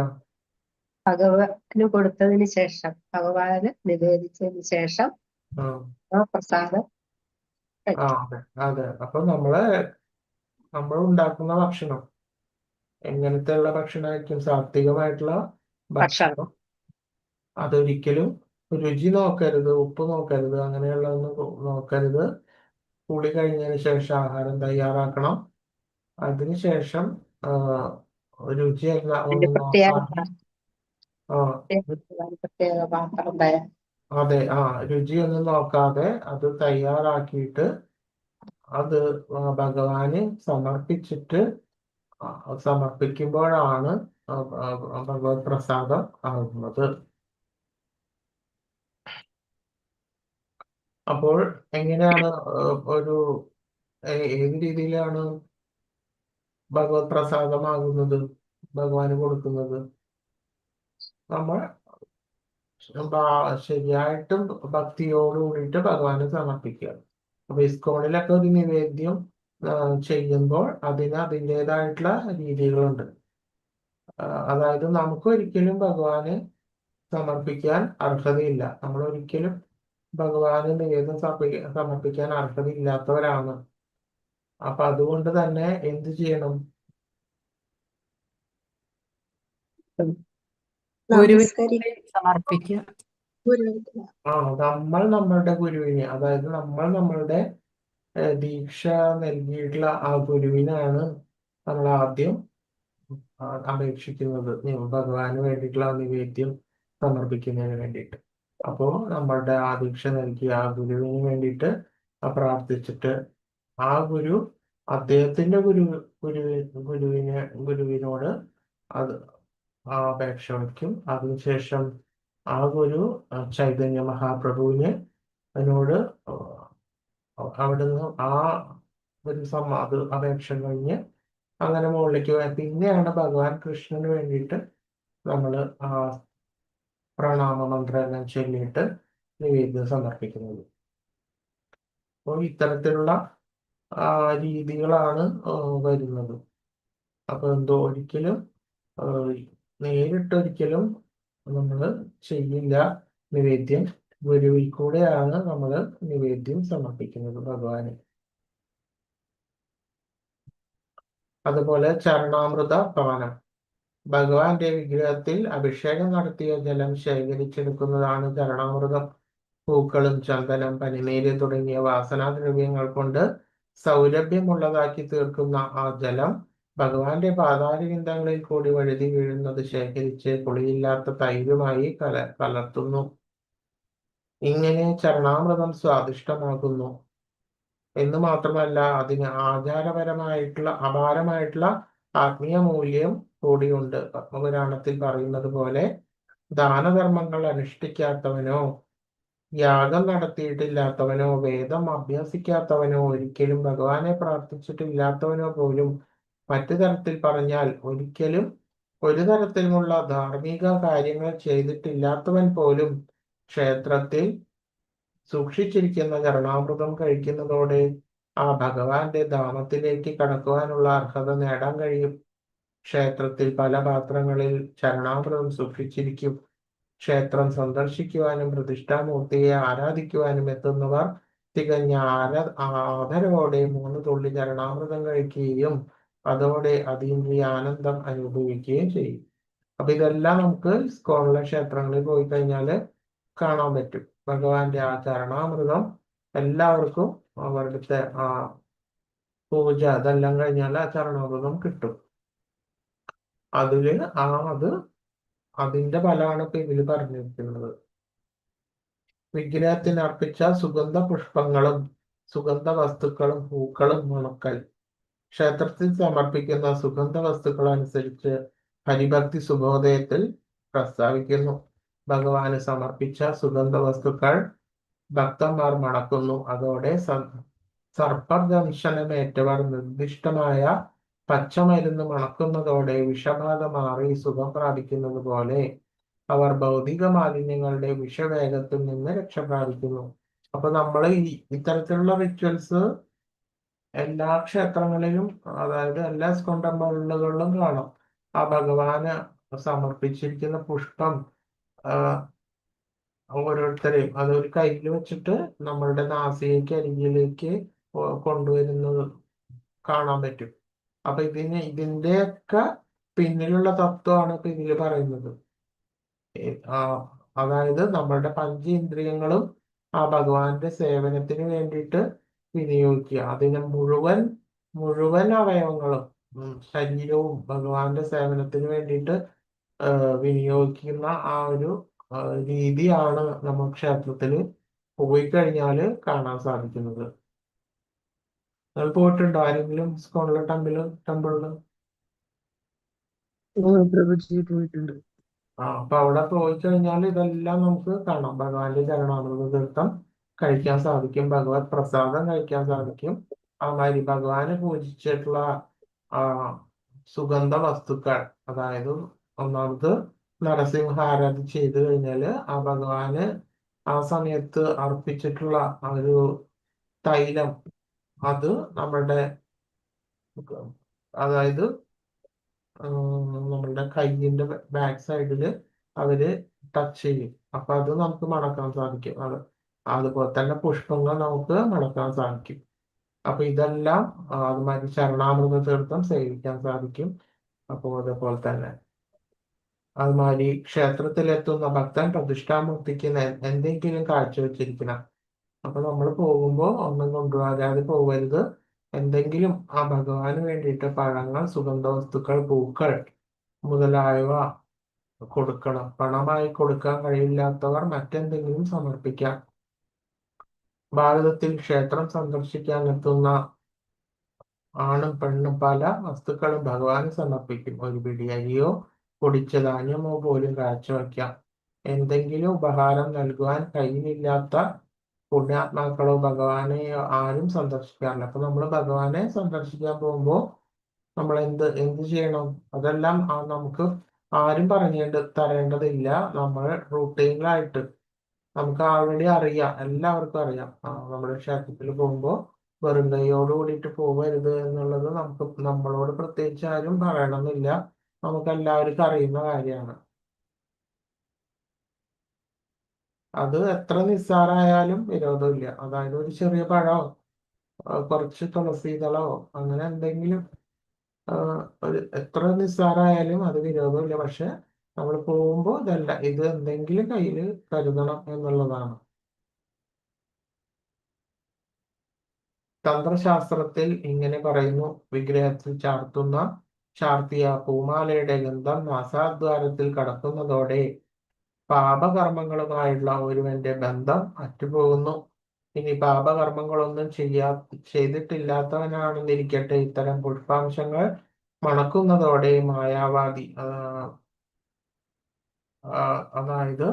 B: ഭഗവാന് കൊടുത്തതിന് ശേഷം, ഭഗവാന് നിവേദിച്ചതിന് ശേഷം ആ പ്രസാദം
A: അതെ അതെ. അപ്പൊ നമ്മൾ ഉണ്ടാക്കുന്ന ഭക്ഷണം എങ്ങനത്തെയുള്ള ഭക്ഷണമായിരിക്കും? സാത്വികമായിട്ടുള്ള ഭക്ഷണം. അതൊരിക്കലും രുചി നോക്കരുത്, ഉപ്പ് നോക്കരുത്, അങ്ങനെയുള്ളതൊന്നും നോക്കരുത്. കുളി കഴിഞ്ഞതിന് ശേഷം ആഹാരം തയ്യാറാക്കണം. അതിനുശേഷം രുചിയല്ല ഒന്നും നോക്കാതെ അതെ, രുചിയൊന്നും നോക്കാതെ അത് തയ്യാറാക്കിയിട്ട് അത് ഭഗവാന് സമർപ്പിക്കുമ്പോഴാണ് ഭഗവത് പ്രസാദം ആകുന്നത്. അപ്പോൾ എങ്ങനെയാണ് ഏത് രീതിയിലാണ് ഭഗവത് പ്രസാദമാകുന്നത്, ഭഗവാന് കൊടുക്കുന്നത്? നമ്മൾ ശരിയായിട്ടും ഭക്തിയോട് കൂടിയിട്ട് ഭഗവാന് സമർപ്പിക്കുക. അപ്പൊ ഇസ്കോണിലൊക്കെ ഒരു നിവേദ്യം ചെയ്യുമ്പോൾ അതിൻ്റെതായിട്ടുള്ള രീതികളുണ്ട്. അതായത് നമുക്ക് ഒരിക്കലും ഭഗവാന് സമർപ്പിക്കാൻ അർഹതയില്ല. നമ്മൾ ഒരിക്കലും ഭഗവാന് നിവേദ്യം സമർപ്പിക്കാൻ അർഹതയില്ലാത്തവരാണ്. അപ്പൊ അതുകൊണ്ട് തന്നെ എന്ത് ചെയ്യണം?
C: സമർപ്പിക്കുക.
A: നമ്മൾ നമ്മളുടെ ഗുരുവിനെ, അതായത് നമ്മൾ നമ്മളുടെ ദീക്ഷ നൽകിയിട്ടുള്ള ആ ഗുരുവിനാണ് നമ്മൾ ആദ്യം അപേക്ഷിക്കുന്നത് ഭഗവാന് വേണ്ടിയിട്ടുള്ള നിവേദ്യം സമർപ്പിക്കുന്നതിന് വേണ്ടിയിട്ട്. അപ്പോൾ നമ്മളുടെ ആ ദീക്ഷ നൽകിയ ആ ഗുരുവിന് വേണ്ടിയിട്ട് പ്രാർത്ഥിച്ചിട്ട് ആ ഗുരു അദ്ദേഹത്തിന്റെ ഗുരുവിനോട് അത് ആ അപേക്ഷ വയ്ക്കും. അതിനുശേഷം ആ ഗുരു ചൈതന്യ മഹാപ്രഭുവിന് അതിനോട് അവിടുന്ന് ആ ഒരു അത് അപേക്ഷ കഴിഞ്ഞ് അങ്ങനെ മുകളിലേക്ക് പോയാൽ പിന്നെയാണ് ഭഗവാൻ കൃഷ്ണന് വേണ്ടിയിട്ട് നമ്മൾ ആ പ്രണാമ മന്ത്രം ചൊല്ലിയിട്ട് നിവേദ്യം സമർപ്പിക്കുന്നത്. അപ്പോൾ ഇത്തരത്തിലുള്ള രീതികളാണ് വരുന്നത്. അപ്പൊ എന്തോ ഒരിക്കലും നേരിട്ടൊരിക്കലും നമ്മൾ ചെയ്യില്ല നിവേദ്യം. ഗുരുവിൽ കൂടെയാണ് നമ്മൾ നിവേദ്യം സമർപ്പിക്കുന്നത് ഭഗവാന്. അതുപോലെ ചരണാമൃത പാനം, ഭഗവാന്റെ വിഗ്രഹത്തിൽ അഭിഷേകം നടത്തിയ ജലം ശേഖരിച്ചെടുക്കുന്നതാണ് ചരണാമൃതം. പൂക്കളും ചന്ദനം, പനിനീര് തുടങ്ങിയ വാസനാദ്രവ്യങ്ങൾ കൊണ്ട് സൗരഭ്യമുള്ളതാക്കി തീർക്കുന്ന ആ ജലം ഭഗവാന്റെ പാതാരവിന്ദങ്ങളിൽ കൂടി വഴുതി വീഴുന്നത് ശേഖരിച്ച് പുളിയില്ലാത്ത തൈരുമായി കലർത്തുന്നു. ഇങ്ങനെ ചരണാമൃതം സ്വാദിഷ്ടമാകുന്നു എന്ന് മാത്രമല്ല, അതിന് അപാരമായിട്ടുള്ള ആത്മീയ മൂല്യം കൂടിയുണ്ട്. പത്മപുരാണത്തിൽ പറയുന്നത് പോലെ ദാനധർമ്മങ്ങൾ അനുഷ്ഠിക്കാത്തവനോ യാഗം നടത്തിയിട്ടില്ലാത്തവനോ വേദം അഭ്യസിക്കാത്തവനോ ഒരിക്കലും ഭഗവാനെ പ്രാർത്ഥിച്ചിട്ടില്ലാത്തവനോ പോലും, മറ്റു തരത്തിൽ പറഞ്ഞാൽ ഒരിക്കലും ഒരു തരത്തിലുമുള്ള ധാർമ്മിക കാര്യങ്ങൾ ചെയ്തിട്ടില്ലാത്തവൻ പോലും ക്ഷേത്രത്തിൽ സൂക്ഷിച്ചിരിക്കുന്ന ചരണാമൃതം കഴിക്കുന്നതോടെ ആ ഭഗവാന്റെ ധാമത്തിലേക്ക് കടക്കുവാനുള്ള അർഹത നേടാൻ കഴിയും. ക്ഷേത്രത്തിൽ പല പാത്രങ്ങളിൽ ചരണാമൃതം സൂക്ഷിച്ചിരിക്കും. ക്ഷേത്രം സന്ദർശിക്കുവാനും പ്രതിഷ്ഠാമൂർത്തിയെ ആരാധിക്കുവാനും എത്തുന്നവർ തികഞ്ഞ ആദരവോടെ 3 തുള്ളി ചരണാമൃതം കഴിക്കുകയും അതോടെ അതീന്ദ്രിയ ആനന്ദം അനുഭവിക്കുകയും ചെയ്യും. അപ്പൊ ഇതെല്ലാം നമുക്ക് ഇസ്കോണിലെ ക്ഷേത്രങ്ങളിൽ പോയി കഴിഞ്ഞാൽ കാണാൻ പറ്റും. ഭഗവാന്റെ ആ ചരണാമൃതം എല്ലാവർക്കും അവരുടെ ആ പൂജ അതെല്ലാം കഴിഞ്ഞാൽ ആ ചരണാമൃതം കിട്ടും. അതിന്റെ ഫലമാണ് ഇപ്പൊ ഇതിൽ പറഞ്ഞിരിക്കുന്നത്. വിഗ്രഹത്തിന് അർപ്പിച്ച സുഗന്ധ പുഷ്പങ്ങളും സുഗന്ധ വസ്തുക്കളും പൂക്കളും മുണക്കൽ. ക്ഷേത്രത്തിൽ സമർപ്പിക്കുന്ന സുഗന്ധ വസ്തുക്കൾ അനുസരിച്ച് ഹരിഭക്തി സുബോധയത്തിൽ പ്രസ്താവിക്കുന്നു. ഭഗവാന് സമർപ്പിച്ച സുഗന്ധ വസ്തുക്കൾ ഭക്തന്മാർ മണക്കുന്നു. അതോടെ സർപ്പദംശനമേറ്റവർ നിർദ്ദിഷ്ടമായ പച്ചമരുന്ന് മണക്കുന്നതോടെ വിഷബാധ മാറി സുഖം പ്രാപിക്കുന്നത് പോലെ അവർ ഭൗതിക മാലിന്യങ്ങളുടെ വിഷവേഗത്തിൽ നിന്ന് രക്ഷ പ്രാപിക്കുന്നു. അപ്പൊ നമ്മൾ ഇത്തരത്തിലുള്ള റിച്വൽസ് എല്ലാ ക്ഷേത്രങ്ങളിലും, അതായത് എല്ലാ ഇസ്കോൺ ടെമ്പിളുകളിലും കാണാം. ആ ഭഗവാന് സമർപ്പിച്ചിരിക്കുന്ന പുഷ്പം ഓരോരുത്തരെയും അതൊരു കയ്യിൽ വെച്ചിട്ട് നമ്മളുടെ നാസികയ്ക്ക് അരികിലേക്ക് കൊണ്ടുവരുന്നത് കാണാൻ പറ്റും. അപ്പൊ ഇതിന്റെയൊക്കെ പിന്നിലുള്ള തത്വമാണ് ഇപ്പൊ ഇതിൽ പറയുന്നത്. അതായത് നമ്മളുടെ പഞ്ചേന്ദ്രിയങ്ങളും ആ ഭഗവാന്റെ സേവനത്തിന് വേണ്ടിയിട്ട് വിനിയോഗിക്കുക. അതിന് മുഴുവൻ അവയവങ്ങളും ശരീരവും ഭഗവാന്റെ സേവനത്തിന് വേണ്ടിയിട്ട് വിനിയോഗിക്കുന്ന ആ ഒരു രീതിയാണ് നമ്മൾ ക്ഷേത്രത്തിൽ പോയി കഴിഞ്ഞാൽ കാണാൻ സാധിക്കുന്നത്. നിങ്ങൾ പോയിട്ടുണ്ടോ ആരെങ്കിലും ഇസ്കോണിലെ ടെമ്പിളില്?
C: പോയിട്ടുണ്ട്.
A: അപ്പൊ അവിടെ പോയി കഴിഞ്ഞാൽ ഇതെല്ലാം നമുക്ക് കാണാം. ഭഗവാന്റെ ചരണാമൃത തീർത്ഥം കഴിക്കാൻ സാധിക്കും, ഭഗവത് പ്രസാദം കഴിക്കാൻ സാധിക്കും. അതുമാതിരി ഭഗവാന് പൂജിച്ചിട്ടുള്ള സുഗന്ധ വസ്തുക്കൾ, അതായത് ഒന്നാമത് നരസിംഹാരാധന ചെയ്തു കഴിഞ്ഞാല് ആ ഭഗവാന് ആ സമയത്ത് അർപ്പിച്ചിട്ടുള്ള ഒരു തൈലം, അത് നമ്മളുടെ അതായത് നമ്മളുടെ കയ്യിന്റെ ബാക്ക് സൈഡില് അവര് ടച്ച് ചെയ്യും. അപ്പൊ അത് നമുക്ക് മണക്കാൻ സാധിക്കും. അതുപോലെ തന്നെ പുഷ്പങ്ങൾ നമുക്ക് മണക്കാൻ സാധിക്കും. അപ്പൊ ഇതെല്ലാം അതുമാതിരി ചരണാമൃത തീർത്ഥം സേവിക്കാൻ സാധിക്കും. അപ്പോൾ അതേപോലെ തന്നെ അതുമാതിരി ക്ഷേത്രത്തിലെത്തുന്ന ഭക്തൻ പ്രതിഷ്ഠാമൂർത്തിക്ക് എന്തെങ്കിലും കാഴ്ചവെച്ചിരിക്കണം. അപ്പൊ നമ്മൾ പോകുമ്പോൾ ഒന്നും കൊണ്ടുവരാതെ പോകരുത്. എന്തെങ്കിലും ആ ഭഗവാന് വേണ്ടിയിട്ട് പഴങ്ങൾ, സുഗന്ധവസ്തുക്കൾ, പൂക്കൾ മുതലായവ കൊടുക്കണം. പണമായി കൊടുക്കാൻ കഴിയില്ലാത്തവർ മറ്റെന്തെങ്കിലും സമർപ്പിക്കാം. ഭാരതത്തിൽ ക്ഷേത്രം സന്ദർശിക്കാൻ എത്തുന്ന ആണും പെണ്ണും പല വസ്തുക്കളും ഭഗവാന് സമർപ്പിക്കും. ഒരു പിടി അരിയോ പൊടിച്ച ധാന്യമോ പോലും കാഴ്ചവെക്കാം. എന്തെങ്കിലും ഉപഹാരം നൽകുവാൻ കയ്യിലില്ലാത്ത പുണ്യാത്മാക്കളോ ഭഗവാനെ ആരും സന്ദർശിക്കാറില്ല. അപ്പൊ നമ്മൾ ഭഗവാനെ സന്ദർശിക്കാൻ പോകുമ്പോൾ നമ്മൾ എന്ത് ചെയ്യണം? അതെല്ലാം നമുക്ക് ആരും തരേണ്ടതില്ല. നമ്മൾ റൂട്ടീനിലായിട്ട് നമുക്ക് ആൾറെഡി അറിയാം, എല്ലാവർക്കും അറിയാം. നമ്മുടെ ക്ഷേത്രത്തിൽ പോകുമ്പോൾ വെറും കൈയോട് കൂടിയിട്ട് പോകരുത് എന്നുള്ളത് നമ്മളോട് പ്രത്യേകിച്ച് ആരും പറയണമെന്നില്ല. നമുക്ക് എല്ലാവർക്കും അറിയുന്ന കാര്യമാണ്. അത് എത്ര നിസ്സാരായാലും വിരോധമില്ല. അതായത് ഒരു ചെറിയ പഴമോ കുറച്ച് തുളസിതളോ അങ്ങനെ എന്തെങ്കിലും എത്ര നിസ്സാരായാലും അത് വിരോധമില്ല. പക്ഷെ നമ്മൾ പോകുമ്പോൾ ഇത് എന്തെങ്കിലും കയ്യിൽ കരുതണം എന്നുള്ളതാണ്. തന്ത്രശാസ്ത്രത്തിൽ ഇങ്ങനെ പറയുന്നു: വിഗ്രഹത്തിൽ ചാർത്തിയ പൂമാലയുടെ ഗന്ധം നാസാദ്വാരത്തിൽ കടക്കുന്നതോടെ പാപകർമ്മങ്ങളുമായുള്ള ഒരുവന്റെ ബന്ധം അറ്റുപോകുന്നു. ഇനി പാപകർമ്മങ്ങളൊന്നും ചെയ്തിട്ടില്ലാത്തവനാണെന്നിരിക്കട്ടെ, ഇത്തരം പുഷ്പാംശങ്ങൾ മണക്കുന്നതോടെ മായാവാദി, അതായത്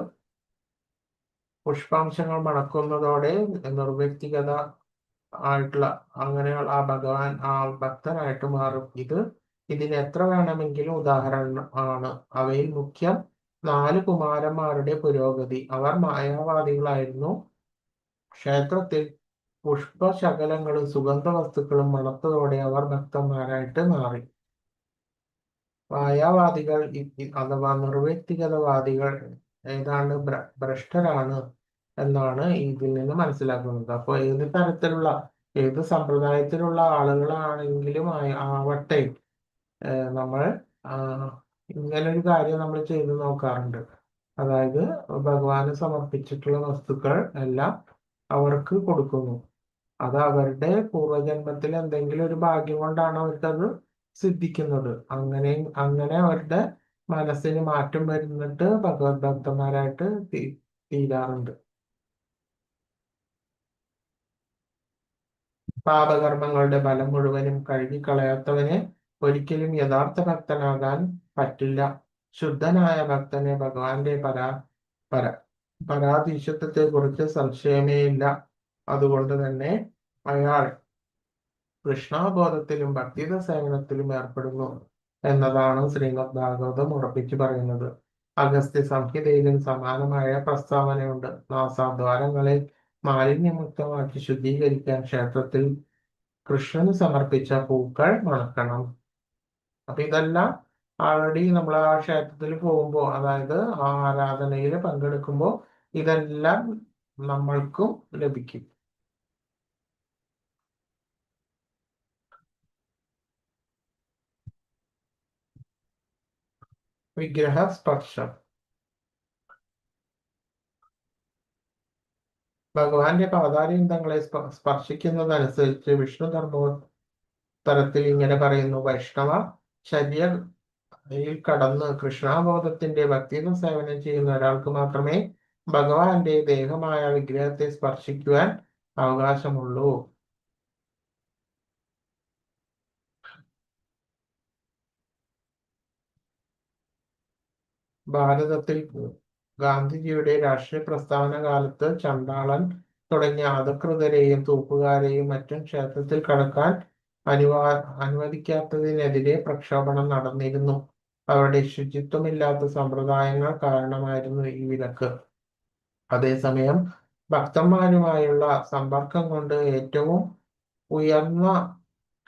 A: പുഷ്പാംശങ്ങൾ മണക്കുന്നതോടെ നിർവ്യക്തിഗത ആയിട്ടുള്ള അങ്ങനെയുള്ള ആ ഭഗവാൻ ആ ഭക്തനായിട്ട് മാറും. ഇതിന് എത്ര വേണമെങ്കിലും ഉദാഹരണം ആണ്. അവയിൽ മുഖ്യം 4 കുമാരന്മാരുടെ പുരോഗതി. അവർ മായാവാദികളായിരുന്നു. ക്ഷേത്രത്തിൽ പുഷ്പശകലങ്ങളും സുഗന്ധവസ്തുക്കളും മണത്തതോടെ അവർ ഭക്തന്മാരായിട്ട് മാറി. മായാവാദികൾ അഥവാ നിർവ്യക്തിഗതവാദികൾ ഏതാണ്ട് ഭ്രഷ്ടരാണ് എന്നാണ് ഇതിൽ നിന്ന് മനസ്സിലാക്കുന്നത്. അപ്പോൾ ഏത് സമ്പ്രദായത്തിലുള്ള ആളുകളാണെങ്കിലും ആവട്ടെ, നമ്മൾ ഇങ്ങനൊരു കാര്യം നമ്മൾ ചെയ്തു നോക്കാറുണ്ട്. അതായത് ഭഗവാന് സമർപ്പിച്ചിട്ടുള്ള വസ്തുക്കൾ എല്ലാം അവർക്ക് കൊടുക്കുന്നു. അത് അവരുടെ പൂർവജന്മത്തിൽ എന്തെങ്കിലും ഒരു ഭാഗ്യം കൊണ്ടാണ് അവർക്കത് സിദ്ധിക്കുന്നത്. അങ്ങനെ അവരുടെ മനസ്സിന് മാറ്റം വരുന്നിട്ട് ഭഗവത് ഭക്തന്മാരായിട്ട് തീരാറുണ്ട്. പാപകർമ്മങ്ങളുടെ ബലം മുഴുവനും കഴുകിക്കളയാത്തവന് ഒരിക്കലും യഥാർത്ഥ ഭക്തനാകാൻ പറ്റില്ല. ശുദ്ധനായ ഭക്തന് ഭഗവാന്റെ പരാധീശത്വത്തെ കുറിച്ച് സംശയമേ ഇല്ല. അതുകൊണ്ട് തന്നെ അയാൾ കൃഷ്ണബോധത്തിലും ഭക്തിത സേവനത്തിലും ഏർപ്പെടുന്നു എന്നതാണ് ശ്രീമദ് ഭാഗവതം ഉറപ്പിച്ചു പറയുന്നത്. അഗസ്ത്യ സംഹിതയിലും സമാനമായ പ്രസ്താവനയുണ്ട്. നാസാദ്വാരങ്ങളെ മാലിന്യമുക്തമാക്കി ശുദ്ധീകരിക്കാൻ ക്ഷേത്രത്തിൽ കൃഷ്ണന് സമർപ്പിച്ച പൂക്കൾ മണക്കണം. അപ്പൊ ഇതെല്ലാം ആൾറെഡി നമ്മൾ ആ ക്ഷേത്രത്തിൽ പോകുമ്പോൾ, അതായത് ആ ആരാധനയിൽ പങ്കെടുക്കുമ്പോൾ ഇതെല്ലാം നമ്മൾക്കും ലഭിക്കും. വിഗ്രഹ സ്പർശം. ഭഗവാന്റെ പാതാരവിന്ദങ്ങളെ സ്പർശിക്കുന്നതനുസരിച്ച് വിഷ്ണു ധർമ്മോത്തരത്തിൽ ഇങ്ങനെ പറയുന്നു: വൈഷ്ണവ ചര്യയിൽ കടന്ന് കൃഷ്ണാബോധത്തിന്റെ ഭക്തിയുടെ സേവനം ചെയ്യുന്ന ഒരാൾക്ക് മാത്രമേ ഭഗവാന്റെ ദേഹമായ വിഗ്രഹത്തെ സ്പർശിക്കുവാൻ അവകാശമുള്ളൂ. ഭാരതത്തിൽ ഗാന്ധിജിയുടെ രാഷ്ട്രീയ പ്രസ്താവന കാലത്ത് ചണ്ടാളൻ തുടങ്ങിയ അധകൃതരെയും തൂപ്പുകാരെയും മറ്റും ക്ഷേത്രത്തിൽ കടക്കാൻ അനുവദിക്കാത്തതിനെതിരെ പ്രക്ഷോഭണം നടന്നിരുന്നു. അവരുടെ ശുചിത്വമില്ലാത്ത സമ്പ്രദായങ്ങൾ കാരണമായിരുന്നു ഈ വിലക്ക്. അതേസമയം ഭക്തന്മാരുമായുള്ള സമ്പർക്കം കൊണ്ട് ഏറ്റവും ഉയർന്ന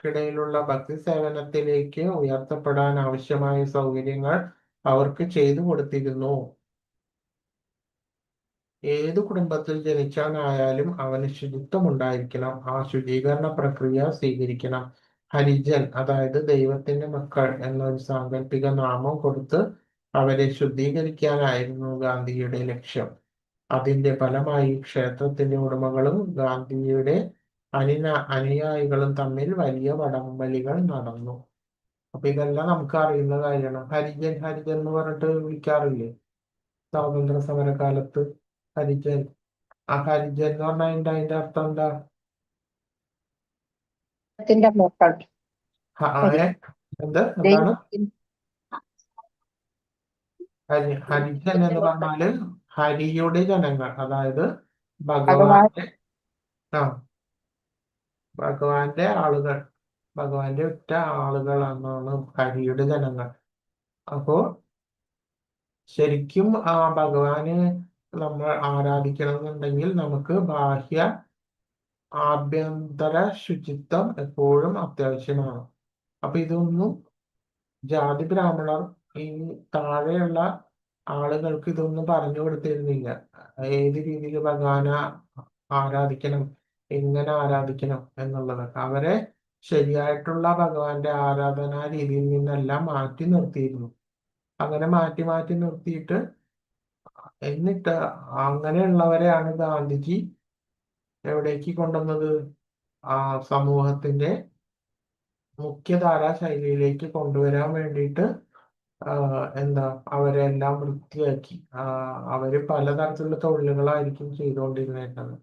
A: ക്കിടയിലുള്ള ഭക്തി സേവനത്തിലേക്ക് ഉയർത്തപ്പെടാൻ ആവശ്യമായ സൗകര്യങ്ങൾ അവർക്ക് ചെയ്തു കൊടുത്തിരുന്നു. ഏതു കുടുംബത്തിൽ ജനിച്ചവനായാലും അവന് ശുചിത്വം ഉണ്ടായിരിക്കണം. ആ ശുചീകരണ പ്രക്രിയ സ്വീകരിക്കണം. ഹരിജൻ, അതായത് ദൈവത്തിന്റെ മക്കൾ എന്നൊരു സാങ്കല്പിക നാമം കൊടുത്ത് അവരെ ശുദ്ധീകരിക്കാനായിരുന്നു ഗാന്ധിയുടെ ലക്ഷ്യം. അതിന്റെ ഫലമായി ക്ഷേത്രത്തിന്റെ ഉടമകളും ഗാന്ധിയുടെ അനുയായികളും തമ്മിൽ വലിയ വടംവലികൾ നടന്നു. അപ്പൊ ഇതെല്ലാം നമുക്ക് അറിയുന്ന കാര്യമാണ്. ഹരിജൻ ഹരിജൻ എന്ന് പറഞ്ഞിട്ട് വിളിക്കാറില്ലേ സ്വാതന്ത്ര്യ സമര കാലത്ത്? ഹരിജൻ. ആ ഹരിജൻ എന്ന് പറഞ്ഞാൽ അതിന്റെ അർത്ഥം എന്താ?
B: മക്കൾ
A: എന്താണ് ഹരിജൻ എന്ന് പറഞ്ഞാല് ഹരിയുടെ ജനങ്ങൾ, അതായത് ഭഗവാന്റെ ഭഗവാന്റെ ആളുകൾ, ഭഗവാന്റെ ഒറ്റ ആളുകൾ എന്നാണ് ഹരിയുടെ ജനങ്ങൾ. അപ്പോ ശരിക്കും ആ ഭഗവാന് നമ്മൾ ആരാധിക്കണമെന്നുണ്ടെങ്കിൽ നമുക്ക് ബാഹ്യ ആഭ്യന്തര ശുചിത്വം എപ്പോഴും അത്യാവശ്യമാണ്. അപ്പൊ ഇതൊന്നും ജാതി ബ്രാഹ്മണർ, ഈ താഴെയുള്ള ആളുകൾക്ക് ഇതൊന്നും പറഞ്ഞു കൊടുത്തിരുന്നില്ല. ഏത് രീതിയിൽ ഭഗവാനെ ആരാധിക്കണം, എങ്ങനെ ആരാധിക്കണം എന്നുള്ളത്. അവരെ ശരിയായിട്ടുള്ള ഭഗവാന്റെ ആരാധനാ രീതിയിൽ നിന്നെല്ലാം മാറ്റി നിർത്തിയിരുന്നു. അങ്ങനെ മാറ്റി മാറ്റി നിർത്തിയിട്ട് എന്നിട്ട് അങ്ങനെയുള്ളവരെയാണ് ഗാന്ധിജി എവിടേക്ക് കൊണ്ടുവന്നത്? ആ സമൂഹത്തിന്റെ മുഖ്യധാരാ ശൈലിയിലേക്ക് കൊണ്ടുവരാൻ വേണ്ടിയിട്ട് എന്താ അവരെല്ലാം വൃത്തിയാക്കി. അവര് പലതരത്തിലുള്ള തൊഴിലുകളായിരിക്കും ചെയ്തുകൊണ്ടിരുന്നത്.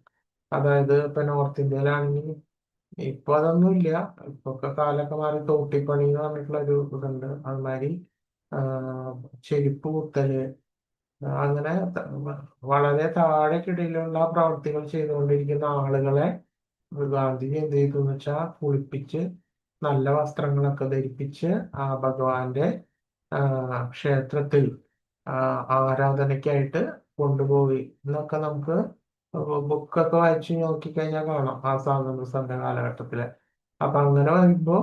A: അതായത് ഇപ്പൊ നോർത്ത് ഇന്ത്യയിലാണെങ്കിൽ ഇപ്പൊ അതൊന്നുമില്ല. ഇപ്പൊക്കെ കാലൊക്കെ മാറി തോട്ടിപ്പണി എന്ന് പറഞ്ഞിട്ടുള്ള ഒരു ഇതുണ്ട്. അതുമാതിരി ചെരുപ്പ് കുത്തല്, അങ്ങനെ വളരെ താഴെക്കിടയിലുള്ള പ്രവർത്തികൾ ചെയ്തുകൊണ്ടിരിക്കുന്ന ആളുകളെ ഗാന്ധിജി എന്ത് ചെയ്തു എന്ന് വെച്ചാൽ കുളിപ്പിച്ച് നല്ല വസ്ത്രങ്ങളൊക്കെ ധരിപ്പിച്ച് ആ ഭഗവാന്റെ ക്ഷേത്രത്തിൽ ആരാധനയ്ക്കായിട്ട് കൊണ്ടുപോയി എന്നൊക്കെ നമുക്ക് ബുക്കൊക്കെ വായിച്ച് നോക്കിക്കഴിഞ്ഞാൽ കാണാം ആ സ്വാതന്ത്ര്യ സമര കാലഘട്ടത്തില്. അപ്പൊ അങ്ങനെ വരുമ്പോ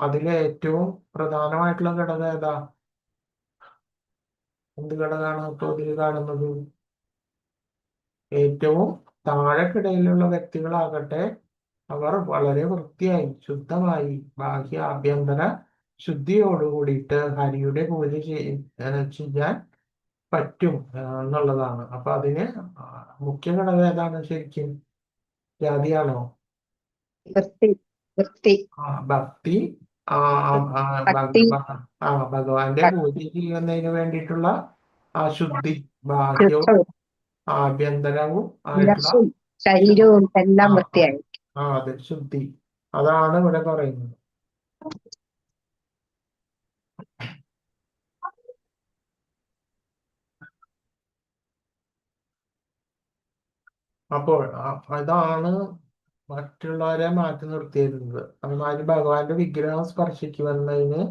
A: അതിലെ ഏറ്റവും പ്രധാനമായിട്ടുള്ള ഘടകം ഏതാ? എന്ത് ഘടകമാണ് ഇപ്പൊ ഇതിൽ കാണുന്നത്? ഏറ്റവും താഴെക്കിടയിലുള്ള വ്യക്തികളാകട്ടെ അവർ വളരെ വൃത്തിയായി ശുദ്ധമായി ബാഹ്യ ആഭ്യന്തര ശുദ്ധിയോടുകൂടിയിട്ട് ഹരിയുടെ പൂജ ചെയ്യാൻ പറ്റും എന്നുള്ളതാണ്. അപ്പൊ അതിന് മുഖ്യ ഘടകം ഏതാണ് ശരിക്കും? ജാതിയാണോ? ഭക്തി. ഭഗവാന്റെ പൂജ ചെയ്യുന്നതിന് വേണ്ടിയിട്ടുള്ള ആ ശുദ്ധി, ബാഹ്യവും ആഭ്യന്തരവും ആയിട്ടുള്ള
B: ശരീരവും എല്ലാം വൃത്തിയായി.
A: അതെ, ശുദ്ധി. അതാണ് ഇവിടെ പറയുന്നത്. അപ്പോൾ ഇതാണ് മറ്റുള്ളവരെ മാറ്റി നിർത്തിയിരുന്നത്. അതുമാതിരി ഭഗവാന്റെ വിഗ്രഹം സ്പർശിക്കുമെന്നതിന്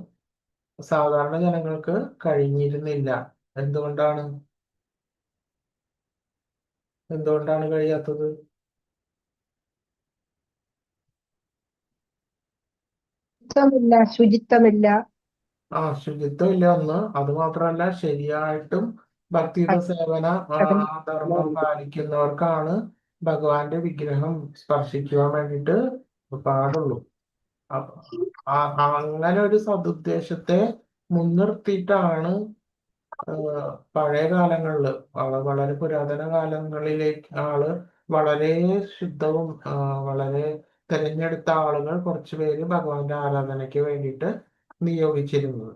A: സാധാരണ ജനങ്ങൾക്ക് കഴിഞ്ഞിരുന്നില്ല. എന്തുകൊണ്ടാണ് കഴിയാത്തത്?
B: ശുചിത്വമില്ല.
A: ശുചിത്വം ഇല്ല ഒന്ന്. അത് മാത്രമല്ല, ശരിയായിട്ടും ഭക്തിയുടെ സേവന ധർമ്മം പാലിക്കുന്നവർക്കാണ് ഭഗവാന്റെ വിഗ്രഹം സ്പർശിക്കുവാൻ വേണ്ടിയിട്ട് പാടുള്ളൂ. അങ്ങനെ ഒരു സതുദ്ദേശത്തെ മുൻനിർത്തിയിട്ടാണ് പഴയ കാലങ്ങളില്, വളരെ പുരാതന കാലങ്ങളിലേക്ക് വളരെ ശുദ്ധവും വളരെ തിരഞ്ഞെടുത്ത ആളുകൾ കുറച്ചുപേര് ഭഗവാന്റെ ആരാധനയ്ക്ക് വേണ്ടിയിട്ട് നിയോഗിച്ചിരുന്നത്.